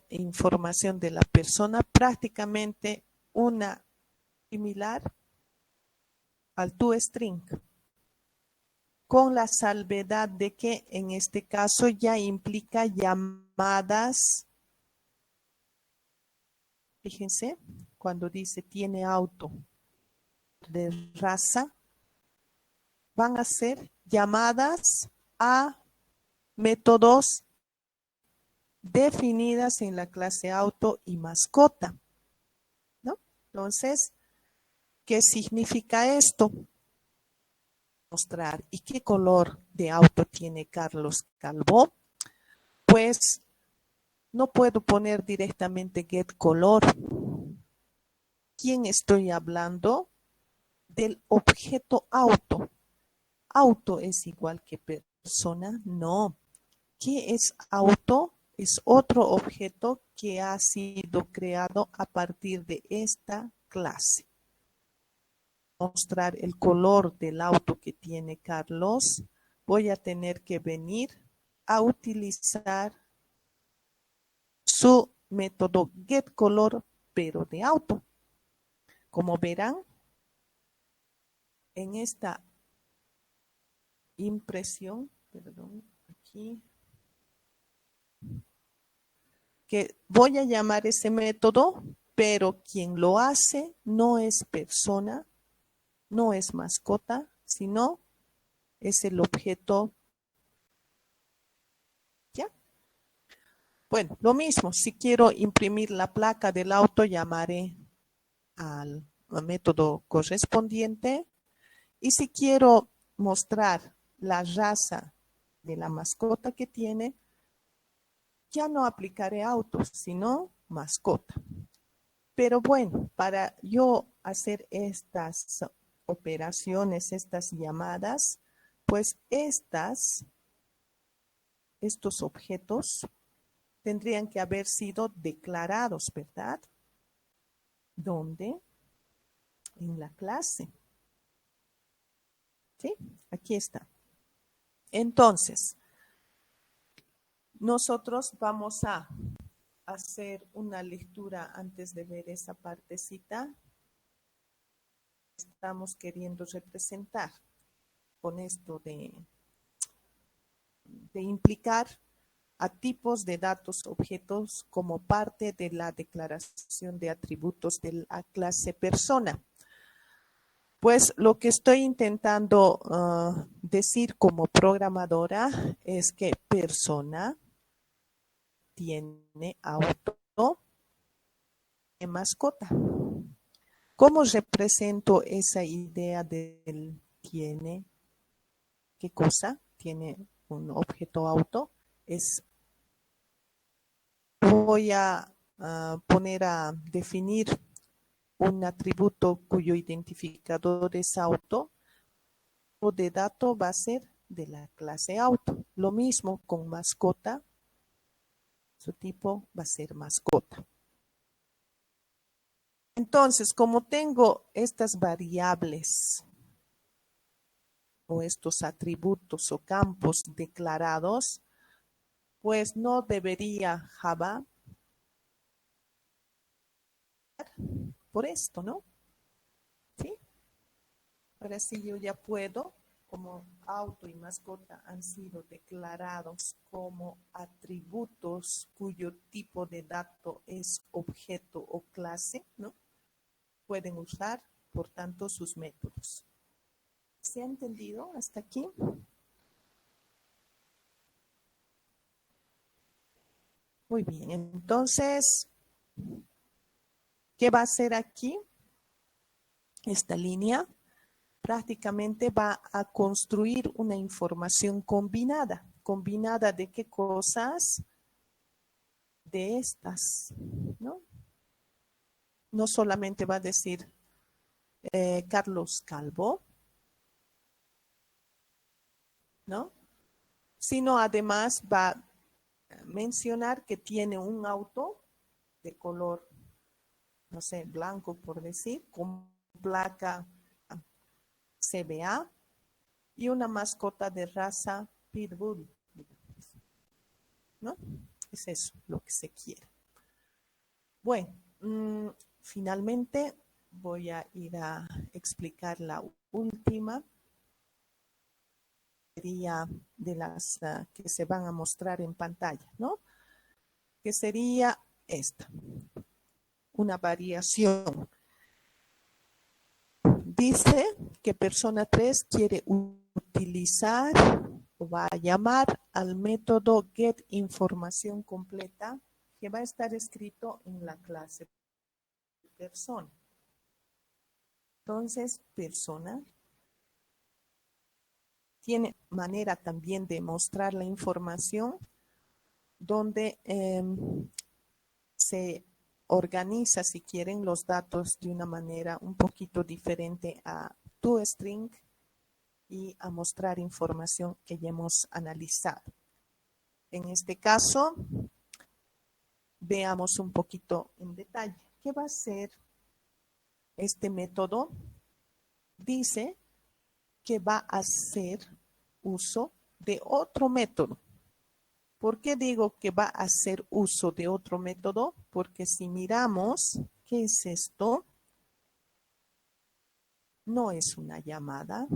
información de la persona? Prácticamente una similar al toString, con la salvedad de que en este caso ya implica llamadas. Fíjense, cuando dice tiene auto de raza, van a ser llamadas a métodos definidas en la clase auto y mascota, ¿no? Entonces, ¿qué significa esto? Mostrar. ¿Y qué color de auto tiene Carlos Calvo? Pues No puedo poner directamente getColor. ¿Quién estoy hablando? Del objeto auto. ¿Auto es igual que persona? No. ¿Qué es auto? Es otro objeto que ha sido creado a partir de esta clase. Mostrar el color del auto que tiene Carlos, voy a tener que venir a utilizar su método getColor, pero de auto. Como verán, en esta impresión, perdón, aquí, que voy a llamar ese método, pero quien lo hace no es persona, no es mascota, sino es el objeto. ¿Ya? Bueno, lo mismo, si quiero imprimir la placa del auto, llamaré al método correspondiente. Y si quiero mostrar la raza de la mascota que tiene, ya no aplicaré autos, sino mascota. Pero bueno, para yo hacer estas operaciones, estas llamadas, pues estos objetos tendrían que haber sido declarados, ¿verdad? ¿Dónde? En la clase. ¿Sí? Aquí está. Entonces, nosotros vamos a hacer una lectura antes de ver esa partecita. Estamos queriendo representar con esto de implicar a tipos de datos objetos como parte de la declaración de atributos de la clase persona. Pues lo que estoy intentando decir como programadora es que persona tiene auto y mascota. ¿Cómo represento esa idea del tiene? ¿Qué cosa? Tiene un objeto auto. Voy a poner a definir un atributo cuyo identificador es auto. O de dato va a ser de la clase auto. Lo mismo con mascota. Su tipo va a ser mascota. Entonces, como tengo estas variables o estos atributos o campos declarados, pues no debería Java por esto, ¿no? ¿Sí? Ahora sí yo ya puedo, como auto y mascota han sido declarados como atributos cuyo tipo de dato es objeto o clase, ¿no? Pueden usar, por tanto, sus métodos. ¿Se ha entendido hasta aquí? Muy bien, entonces, ¿qué va a hacer aquí? Esta línea prácticamente va a construir una información combinada. ¿Combinada de qué cosas? De estas, ¿no? No solamente va a decir Carlos Calvo, ¿no? Sino además va a mencionar que tiene un auto de color, no sé, blanco por decir, con placa CBA y una mascota de raza Pitbull, ¿no? Es eso lo que se quiere. Bueno, finalmente voy a ir a explicar la última. Sería de las que se van a mostrar en pantalla, ¿no? Que sería esta, una variación. Dice que persona 3 quiere utilizar o va a llamar al método getInformación completa que va a estar escrito en la clase persona. Entonces, persona tiene manera también de mostrar la información donde se organiza, si quieren, los datos de una manera un poquito diferente a toString y a mostrar información que ya hemos analizado. En este caso, veamos un poquito en detalle. ¿Qué va a hacer este método? Dice que va a hacer uso de otro método. ¿Por qué digo que va a hacer uso de otro método? Porque si miramos, ¿qué es esto? No es una llamada,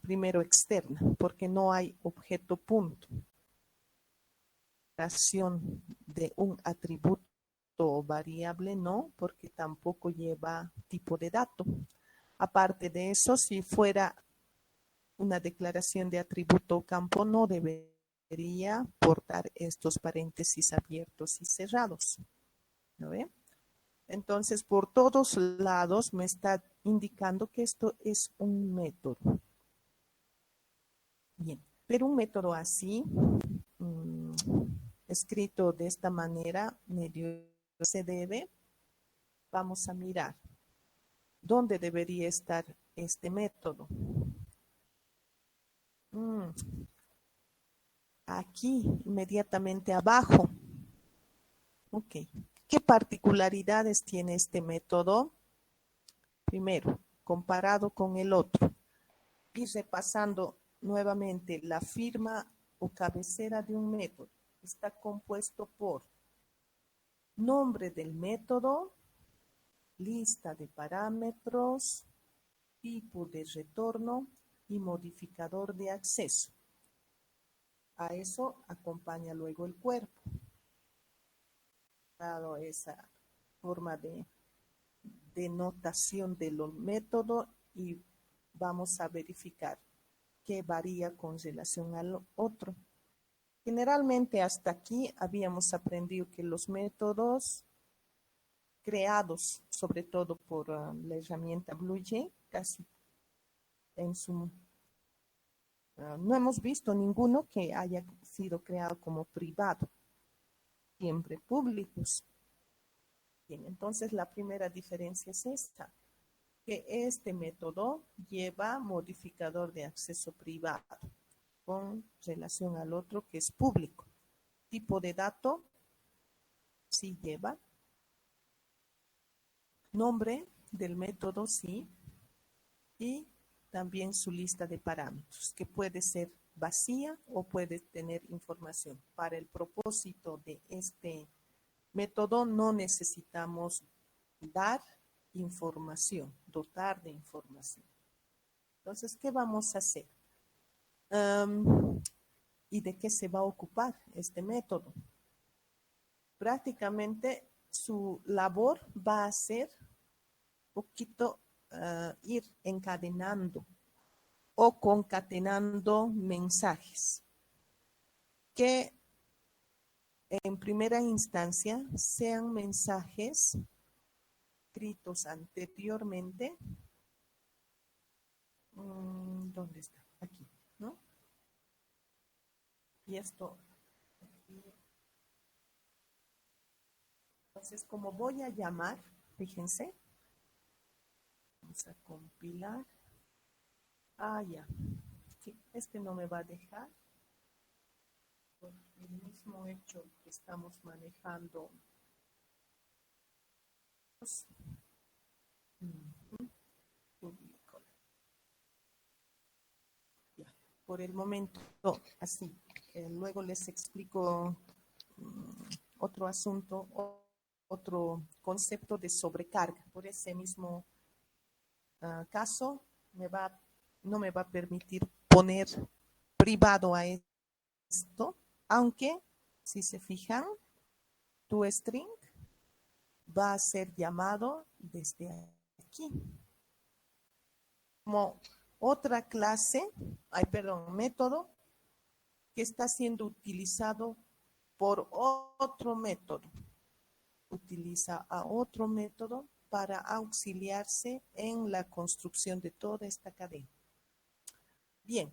primero externa, porque no hay objeto punto. Creación de un atributo o variable, no, porque tampoco lleva tipo de dato. Aparte de eso, si fuera una declaración de atributo o campo, no debería portar estos paréntesis abiertos y cerrados. ¿No ve? Entonces, por todos lados me está indicando que esto es un método. Bien, pero un método así, escrito de esta manera, medio se debe, vamos a mirar dónde debería estar este método. Aquí, inmediatamente abajo. Ok. ¿Qué particularidades tiene este método? Primero, comparado con el otro. Y repasando nuevamente la firma o cabecera de un método. Está compuesto por nombre del método, lista de parámetros, tipo de retorno y modificador de acceso. A eso acompaña luego el cuerpo. Dado esa forma de notación de los métodos y vamos a verificar qué varía con relación al otro. Generalmente hasta aquí habíamos aprendido que los métodos creados sobre todo por la herramienta BlueJ, casi en su... no hemos visto ninguno que haya sido creado como privado, siempre públicos. Bien, entonces la primera diferencia es esta, que este método lleva modificador de acceso privado con relación al otro que es público. Tipo de dato, sí lleva. Nombre del método, sí. Y también su lista de parámetros, que puede ser vacía o puede tener información. Para el propósito de este método no necesitamos dar información, dotar de información. Entonces, ¿qué vamos a hacer? ¿Y de qué se va a ocupar este método? Prácticamente su labor va a ser un poquito ir encadenando o concatenando mensajes que en primera instancia sean mensajes escritos anteriormente. ¿Dónde está? Aquí, ¿no? Y esto. Entonces, como voy a llamar, fíjense, vamos a compilar. Ya. Sí, este no me va a dejar. Por el mismo hecho que estamos manejando. Público. Ya. Por el momento, así. Luego les explico otro asunto, otro concepto de sobrecarga. Por ese mismo caso, no me va a permitir poner privado a esto, aunque, si se fijan, toString va a ser llamado desde aquí. Como otra clase, método que está siendo utilizado por otro método. Utiliza a otro método para auxiliarse en la construcción de toda esta cadena. Bien,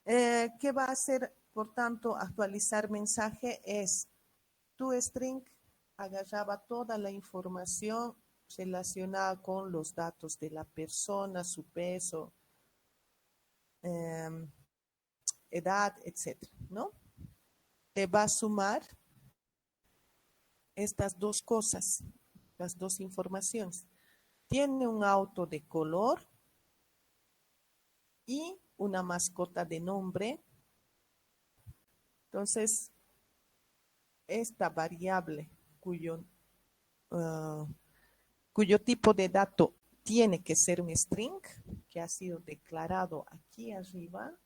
¿qué va a hacer Por tanto, actualizar mensaje es toString agarraba toda la información relacionada con los datos de la persona, su peso, edad, etcétera, ¿no? Te va a sumar estas dos cosas, las dos informaciones. Tiene un auto de color y una mascota de nombre. Entonces, esta variable cuyo tipo de dato tiene que ser un string, que ha sido declarado aquí arriba.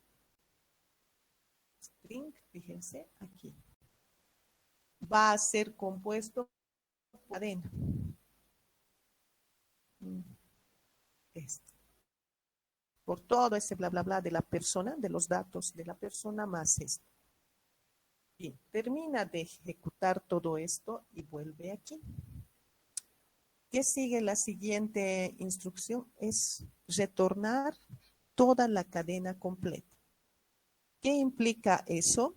String, fíjense aquí. Va a ser compuesto por cadena. Esto. Por todo ese bla, bla, bla de la persona, de los datos de la persona más esto. Bien, termina de ejecutar todo esto y vuelve aquí. ¿Qué sigue? La siguiente instrucción es retornar toda la cadena completa. ¿Qué implica eso?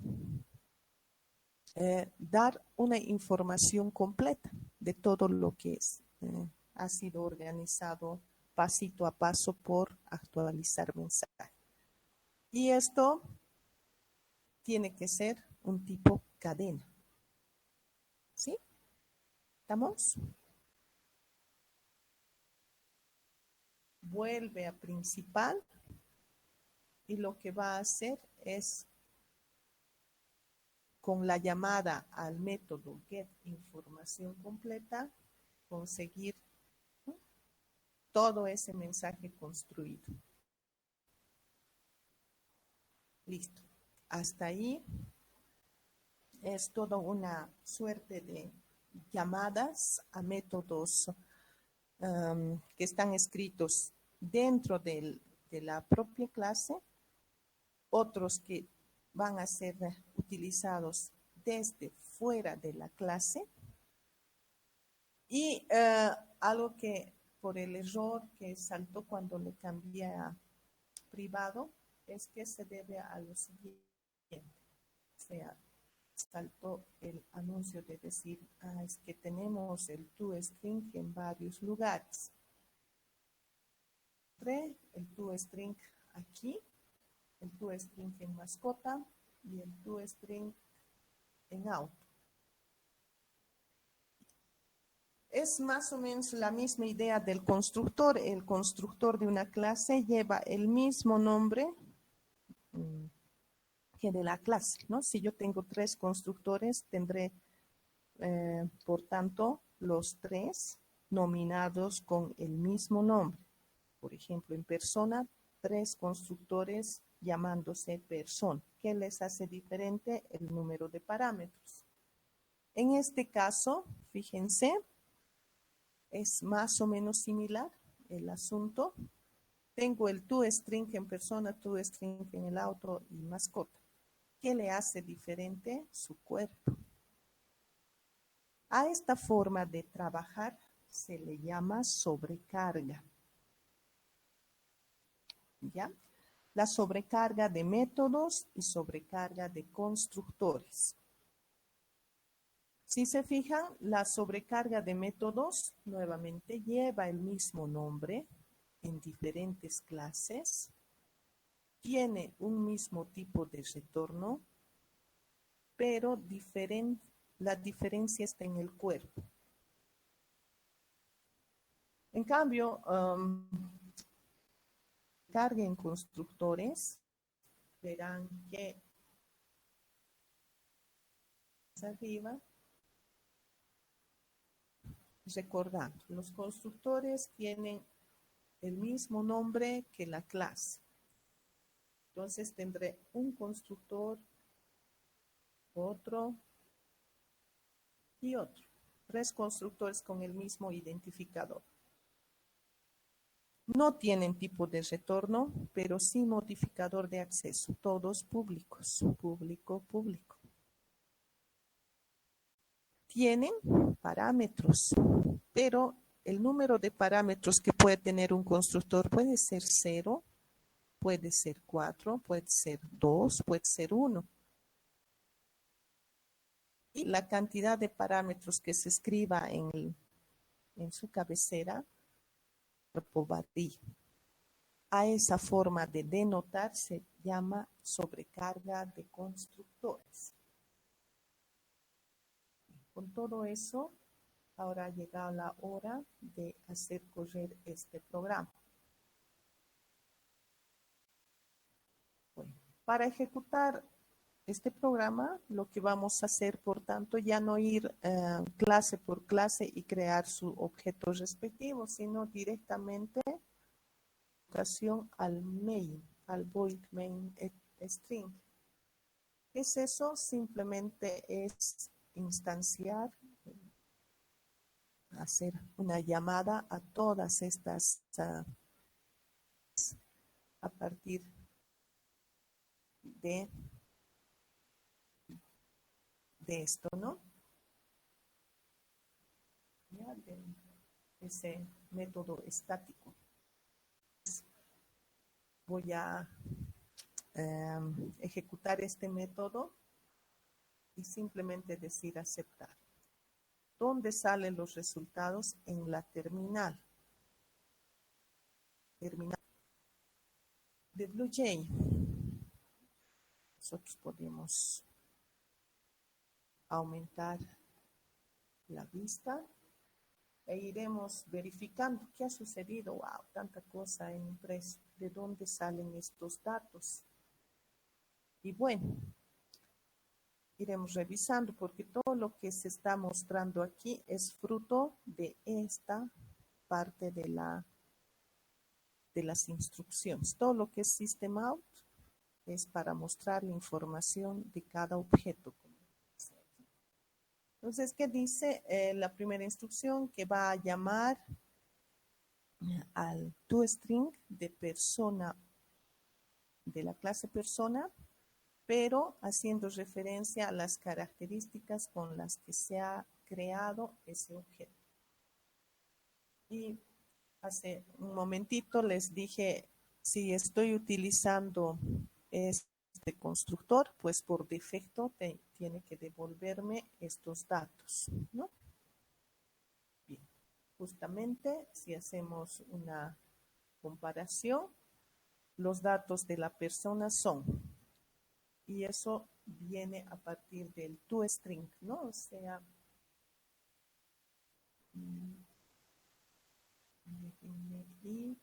Dar una información completa de todo lo que ha sido organizado pasito a paso por actualizar mensaje. Y esto tiene que ser un tipo cadena. ¿Sí? ¿Estamos? Vuelve a principal y lo que va a hacer es con la llamada al método getInformaciónCompleta conseguir todo ese mensaje construido. Listo. Hasta ahí es toda una suerte de llamadas a métodos que están escritos dentro de la propia clase, otros que van a ser utilizados desde fuera de la clase y algo que por el error que saltó cuando le cambié a privado es que se debe a lo siguiente, o sea, saltó el anuncio de decir, es que tenemos el toString en varios lugares. El toString aquí, el toString en mascota y el toString en auto. Es más o menos la misma idea del constructor. El constructor de una clase lleva el mismo nombre que de la clase, ¿no? Si yo tengo 3 constructores, tendré, por tanto, los 3 nominados con el mismo nombre. Por ejemplo, en persona, 3 constructores llamándose persona. ¿Qué les hace diferente? El número de parámetros. En este caso, fíjense, es más o menos similar el asunto. Tengo el toString en persona, toString en el auto y mascota. ¿Qué le hace diferente? Su cuerpo. A esta forma de trabajar se le llama sobrecarga. ¿Ya? La sobrecarga de métodos y sobrecarga de constructores. Si se fijan, la sobrecarga de métodos nuevamente lleva el mismo nombre en diferentes clases, tiene un mismo tipo de retorno, pero la diferencia está en el cuerpo. En cambio, carguen constructores, verán que arriba, recordando, los constructores tienen el mismo nombre que la clase. Entonces tendré un constructor, otro y otro. 3 constructores con el mismo identificador. No tienen tipo de retorno, pero sí modificador de acceso. Todos públicos. Público, público. Tienen parámetros, pero el número de parámetros que puede tener un constructor puede ser 0, puede ser 4, puede ser 2, puede ser 1. Y la cantidad de parámetros que se escriba en su cabecera varía. A esa forma de denotar se llama sobrecarga de constructores. Con todo eso, ahora ha llegado la hora de hacer correr este programa. Bueno, para ejecutar este programa, lo que vamos a hacer, por tanto, ya no ir clase por clase y crear su objeto respectivo, sino directamente al main, al void main string. ¿Qué es eso? Simplemente es instanciar, hacer una llamada a todas estas a partir de esto, ¿no? Ya, de ese método estático. Voy a ejecutar este método y simplemente decir aceptar. ¿Dónde salen los resultados? En la terminal. Terminal de BlueJ. Nosotros podemos aumentar la vista e iremos verificando qué ha sucedido. Wow, tanta cosa en impreso. ¿De dónde salen estos datos? Y bueno, iremos revisando porque todo lo que se está mostrando aquí es fruto de esta parte de las instrucciones. Todo lo que es System Out es para mostrar la información de cada objeto. Entonces, ¿qué dice la primera instrucción? Que va a llamar al toString de persona, de la clase persona, pero haciendo referencia a las características con las que se ha creado ese objeto. Y hace un momentito les dije, si estoy utilizando este constructor, pues por defecto tiene que devolverme estos datos, ¿no? Bien, justamente si hacemos una comparación, los datos de la persona son, y eso viene a partir del toString, ¿no? O sea, y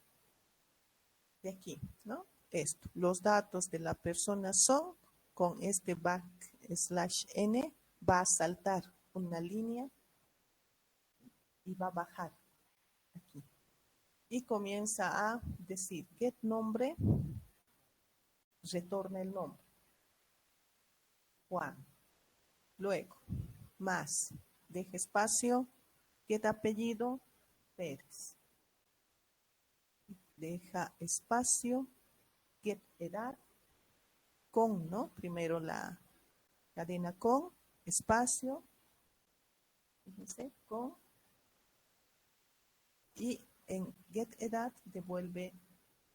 de aquí, ¿no? Esto, los datos de la persona son, con este \n, va a saltar una línea y va a bajar aquí. Y comienza a decir, get nombre, retorna el nombre. Juan. Luego, más, deja espacio, get apellido, Pérez. Deja espacio, get edad, con, ¿no? Primero la cadena con, espacio, fíjense, con, y en get edad devuelve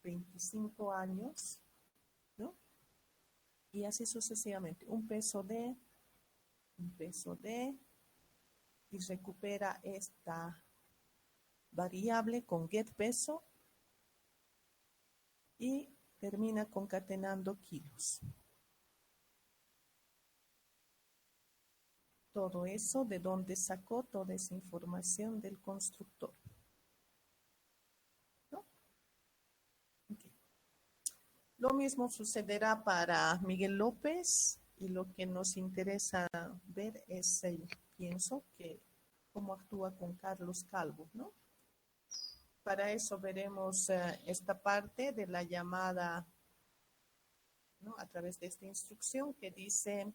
25 años, ¿no? Y así sucesivamente, un peso de, y recupera esta variable con get peso y termina concatenando kilos. Todo eso, ¿de dónde sacó toda esa información del constructor? ¿No? Okay. Lo mismo sucederá para Miguel López y lo que nos interesa ver es, pienso, que cómo actúa con Carlos Calvo, ¿no? Para eso veremos esta parte de la llamada, ¿no? A través de esta instrucción que dice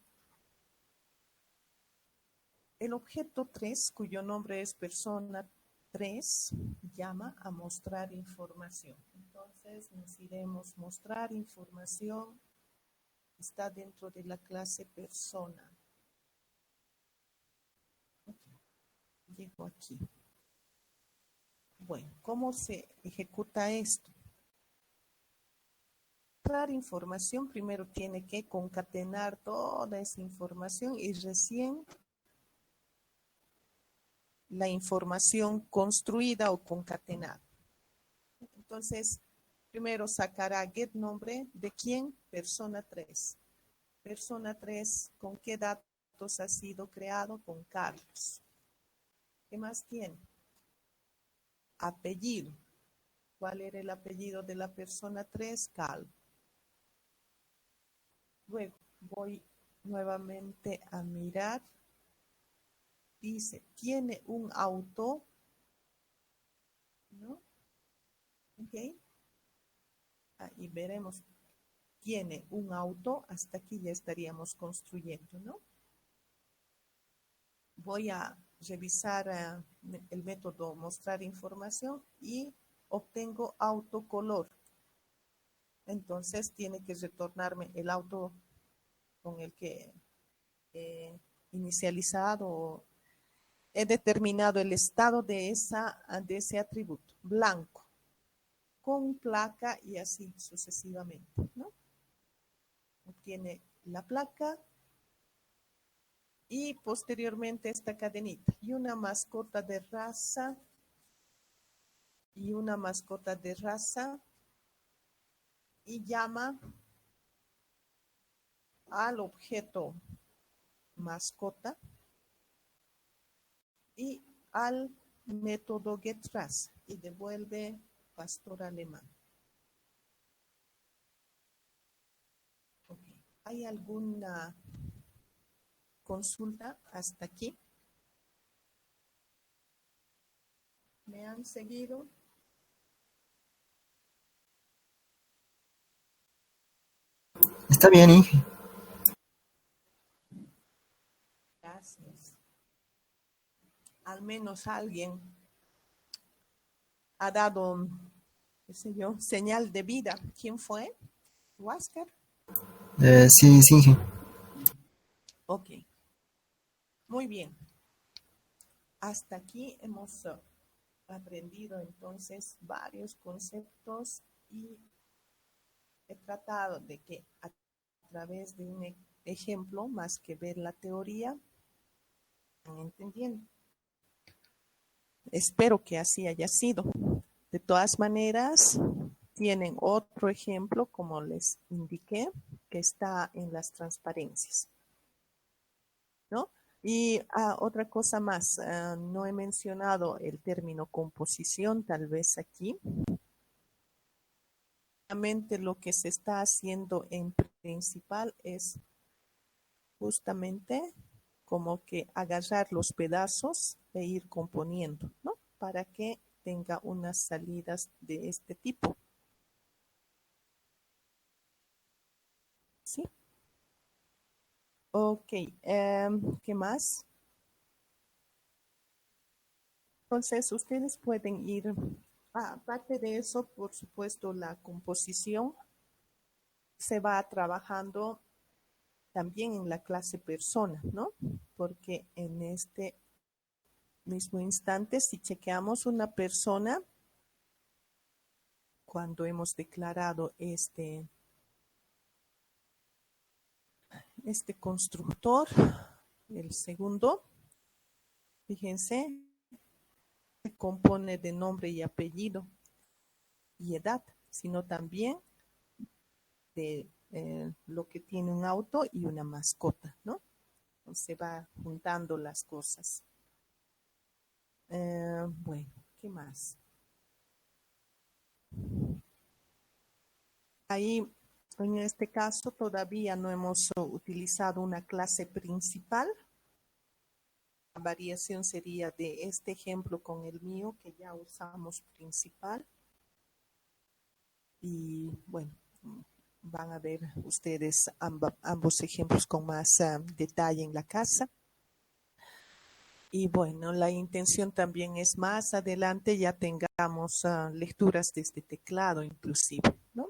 el objeto 3, cuyo nombre es persona 3, llama a mostrar información. Entonces nos iremos mostrar información, está dentro de la clase persona. Okay. Llego aquí. Bueno, ¿cómo se ejecuta esto? Mostrar información, primero tiene que concatenar toda esa información y recién la información construida o concatenada. Entonces, primero sacará get nombre de quién, persona 3. Persona 3, ¿con qué datos ha sido creado? Con Carlos. ¿Qué más tiene? Apellido. ¿Cuál era el apellido de la persona 3? Calvo. Luego voy nuevamente a mirar. Dice, ¿tiene un auto? ¿No? Ok. Ahí veremos. Tiene un auto. Hasta aquí ya estaríamos construyendo, ¿no? Voy a revisar el método mostrar información y obtengo autocolor. Entonces tiene que retornarme el auto con el que he inicializado, he determinado el estado de ese atributo, blanco, con placa y así sucesivamente, ¿no? Obtiene la placa y posteriormente esta cadenita y una mascota de raza y llama al objeto mascota y al método getRaza y devuelve pastor alemán. Okay. ¿Hay alguna consulta hasta aquí? ¿Me han seguido? Está bien, Inge. Gracias. Al menos alguien ha dado, qué sé yo, señal de vida. ¿Quién fue? ¿Huáscar? Sí, Inge. Ok. Muy bien. Hasta aquí hemos aprendido entonces varios conceptos y he tratado de que a través de un ejemplo, más que ver la teoría, van entendiendo. Espero que así haya sido. De todas maneras, tienen otro ejemplo, como les indiqué, que está en las transparencias, ¿no? Y otra cosa más, no he mencionado el término composición, tal vez aquí. Realmente lo que se está haciendo en principal es justamente como que agarrar los pedazos e ir componiendo, ¿no? Para que tenga unas salidas de este tipo. ¿Sí? Ok, ¿qué más? Entonces, ustedes pueden ir, aparte de eso, por supuesto, la composición se va trabajando también en la clase persona, ¿no? Porque en este mismo instante, si chequeamos una persona, cuando hemos declarado este constructor, el segundo, fíjense, se compone de nombre y apellido y edad, sino también de lo que tiene un auto y una mascota, ¿no? Se va juntando las cosas. Bueno, ¿qué más? Ahí, en este caso, todavía no hemos utilizado una clase principal. La variación sería de este ejemplo con el mío, que ya usamos principal. Y bueno, van a ver ustedes ambos ejemplos con más detalle en la casa. Y bueno, la intención también es más adelante ya tengamos lecturas desde teclado inclusive, ¿no?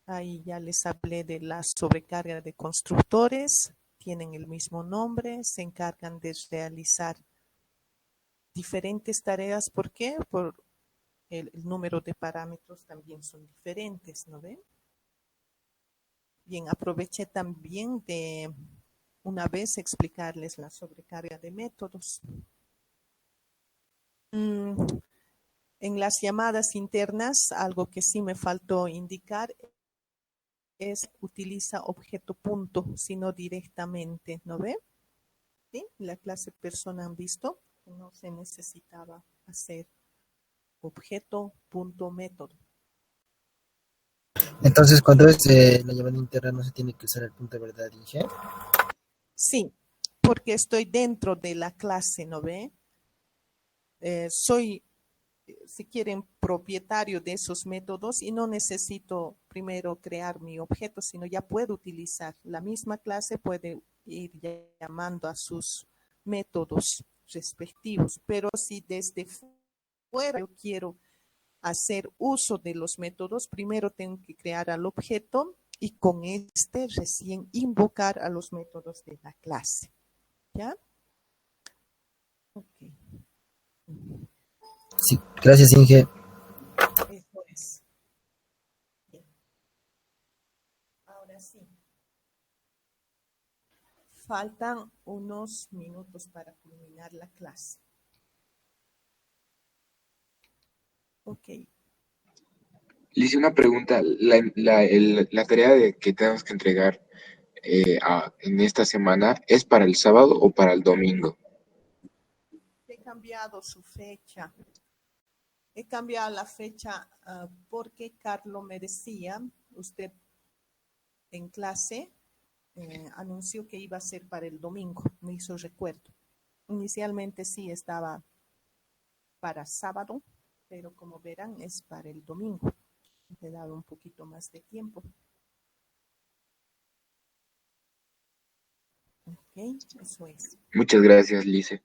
Ahí ya les hablé de la sobrecarga de constructores, tienen el mismo nombre, se encargan de realizar diferentes tareas. ¿Por qué? Por el número de parámetros también son diferentes, ¿no ven? Bien, aproveché también de una vez explicarles la sobrecarga de métodos. En las llamadas internas, algo que sí me faltó indicar es utiliza objeto punto, sino directamente, ¿no ve? ¿Sí? La clase persona han visto que no se necesitaba hacer objeto punto método. Entonces, cuando es la llamada interna, no se tiene que usar el punto de verdad, Inge. Sí, porque estoy dentro de la clase, ¿no ve? Soy, si quieren, propietario de esos métodos y no necesito primero crear mi objeto, sino ya puedo utilizar. La misma clase puede ir llamando a sus métodos respectivos, pero si desde fuera yo quiero hacer uso de los métodos, primero tengo que crear al objeto y con este recién invocar a los métodos de la clase. ¿Ya? Ok. Sí, gracias, Inge. Eso es. Bien. Ahora sí. Faltan unos minutos para culminar la clase. Ok. Le hice una pregunta. La tarea que tenemos que entregar en esta semana es para el sábado o para el domingo. He cambiado su fecha. He cambiado la fecha porque Carlos me decía, usted en clase anunció que iba a ser para el domingo, me hizo recuerdo. Inicialmente sí estaba para sábado, pero como verán es para el domingo. Le he dado un poquito más de tiempo. Ok, eso es. Muchas gracias, Lice.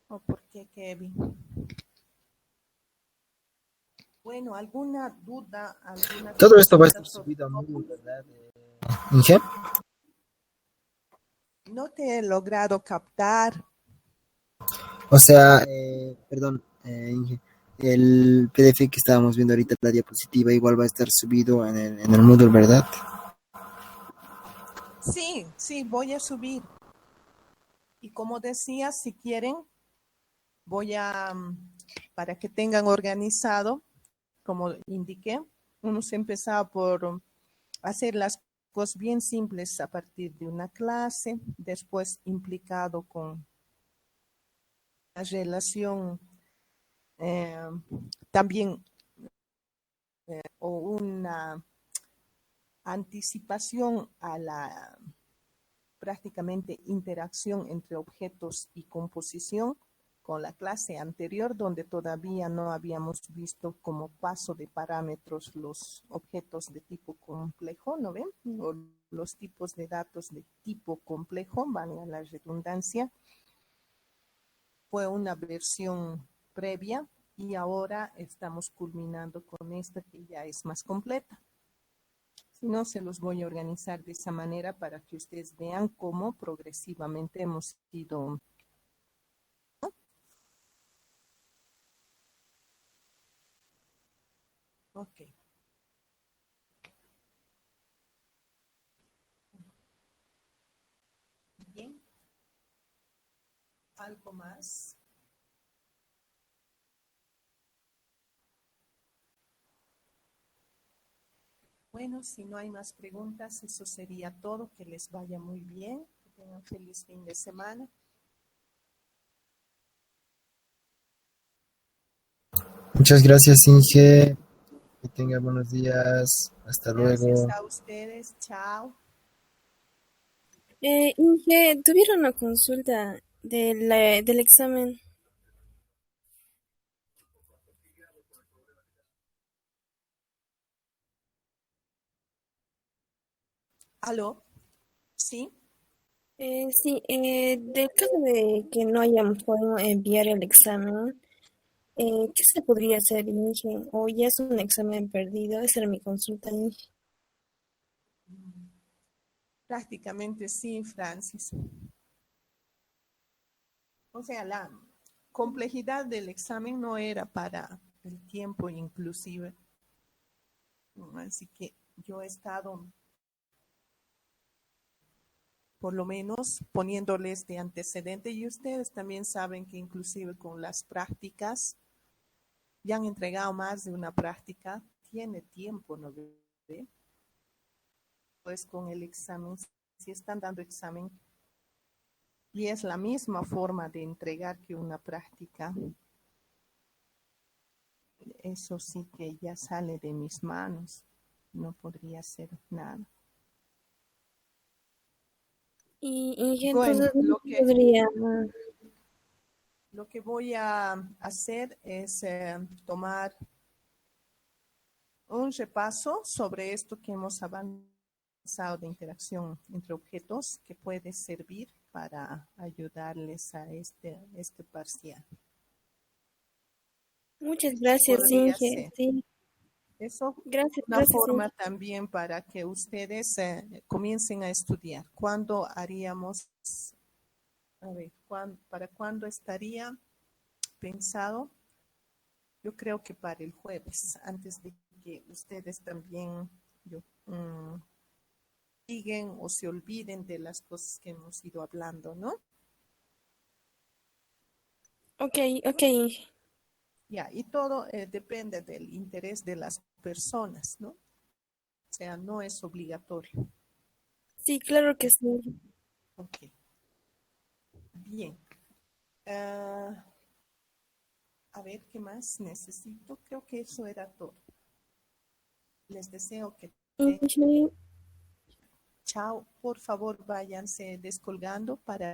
¿O por qué, Kevin? Bueno, ¿alguna duda? ¿Alguna Todo esto va a consulta estar sobre subido a todo? Moodle, ¿verdad, Inge? No te he logrado captar. O sea, perdón, Inge, el PDF que estábamos viendo ahorita, la diapositiva, igual va a estar subido en el Moodle, ¿verdad? Sí, voy a subir. Y como decía, si quieren, voy a, para que tengan organizado, como indiqué, uno se empezaba por hacer las cosas bien simples a partir de una clase, después implicado con la relación eh, también o una anticipación a la prácticamente interacción entre objetos y composición con la clase anterior, donde todavía no habíamos visto como paso de parámetros los objetos de tipo complejo, ¿no ven? O los tipos de datos de tipo complejo, valga la redundancia. Fue una versión previa y ahora estamos culminando con esta que ya es más completa. Si no, se los voy a organizar de esa manera para que ustedes vean cómo progresivamente hemos ido. Ok. Bien. ¿Algo más? Bueno, si no hay más preguntas, eso sería todo. Que les vaya muy bien. Que tengan un feliz fin de semana. Muchas gracias, Inge. Que tenga buenos días. Hasta Gracias luego. a ustedes. Chao. Inge, tuvieron una consulta del examen. ¿Aló? ¿Sí? Sí, del caso de que no hayamos podido enviar el examen, ¿qué se podría hacer, Inge? ¿O ya es un examen perdido? Esa era mi consulta, Inge. Prácticamente sí, Francis. O sea, la complejidad del examen no era para el tiempo inclusive. Así que yo he estado por lo menos poniéndoles de antecedente, y ustedes también saben que inclusive con las prácticas, ya han entregado más de una práctica, tiene tiempo, ¿no ve? Pues con el examen, si están dando examen, y es la misma forma de entregar que una práctica, eso sí que ya sale de mis manos, no podría hacer nada. Y Inge, Bueno, entonces no podría. lo que voy a hacer es tomar un repaso sobre esto que hemos avanzado de interacción entre objetos que puede servir para ayudarles a este parcial. Muchas gracias, Podría Inge. ser. Sí, Eso gracias, una gracias, forma Inge. también para que ustedes comiencen a estudiar. ¿Cuándo haríamos? A ver, ¿para cuándo estaría pensado? Yo creo que para el jueves, antes de que ustedes también siguen o se olviden de las cosas que hemos ido hablando, ¿no? Ok, ok, Inge. Ya, y todo depende del interés de las personas, ¿no? O sea, no es obligatorio. Sí, claro que sí. Ok, bien. Ah, a ver, ¿qué más necesito? Creo que eso era todo. Les deseo que Inge. chao. Por favor, váyanse descolgando para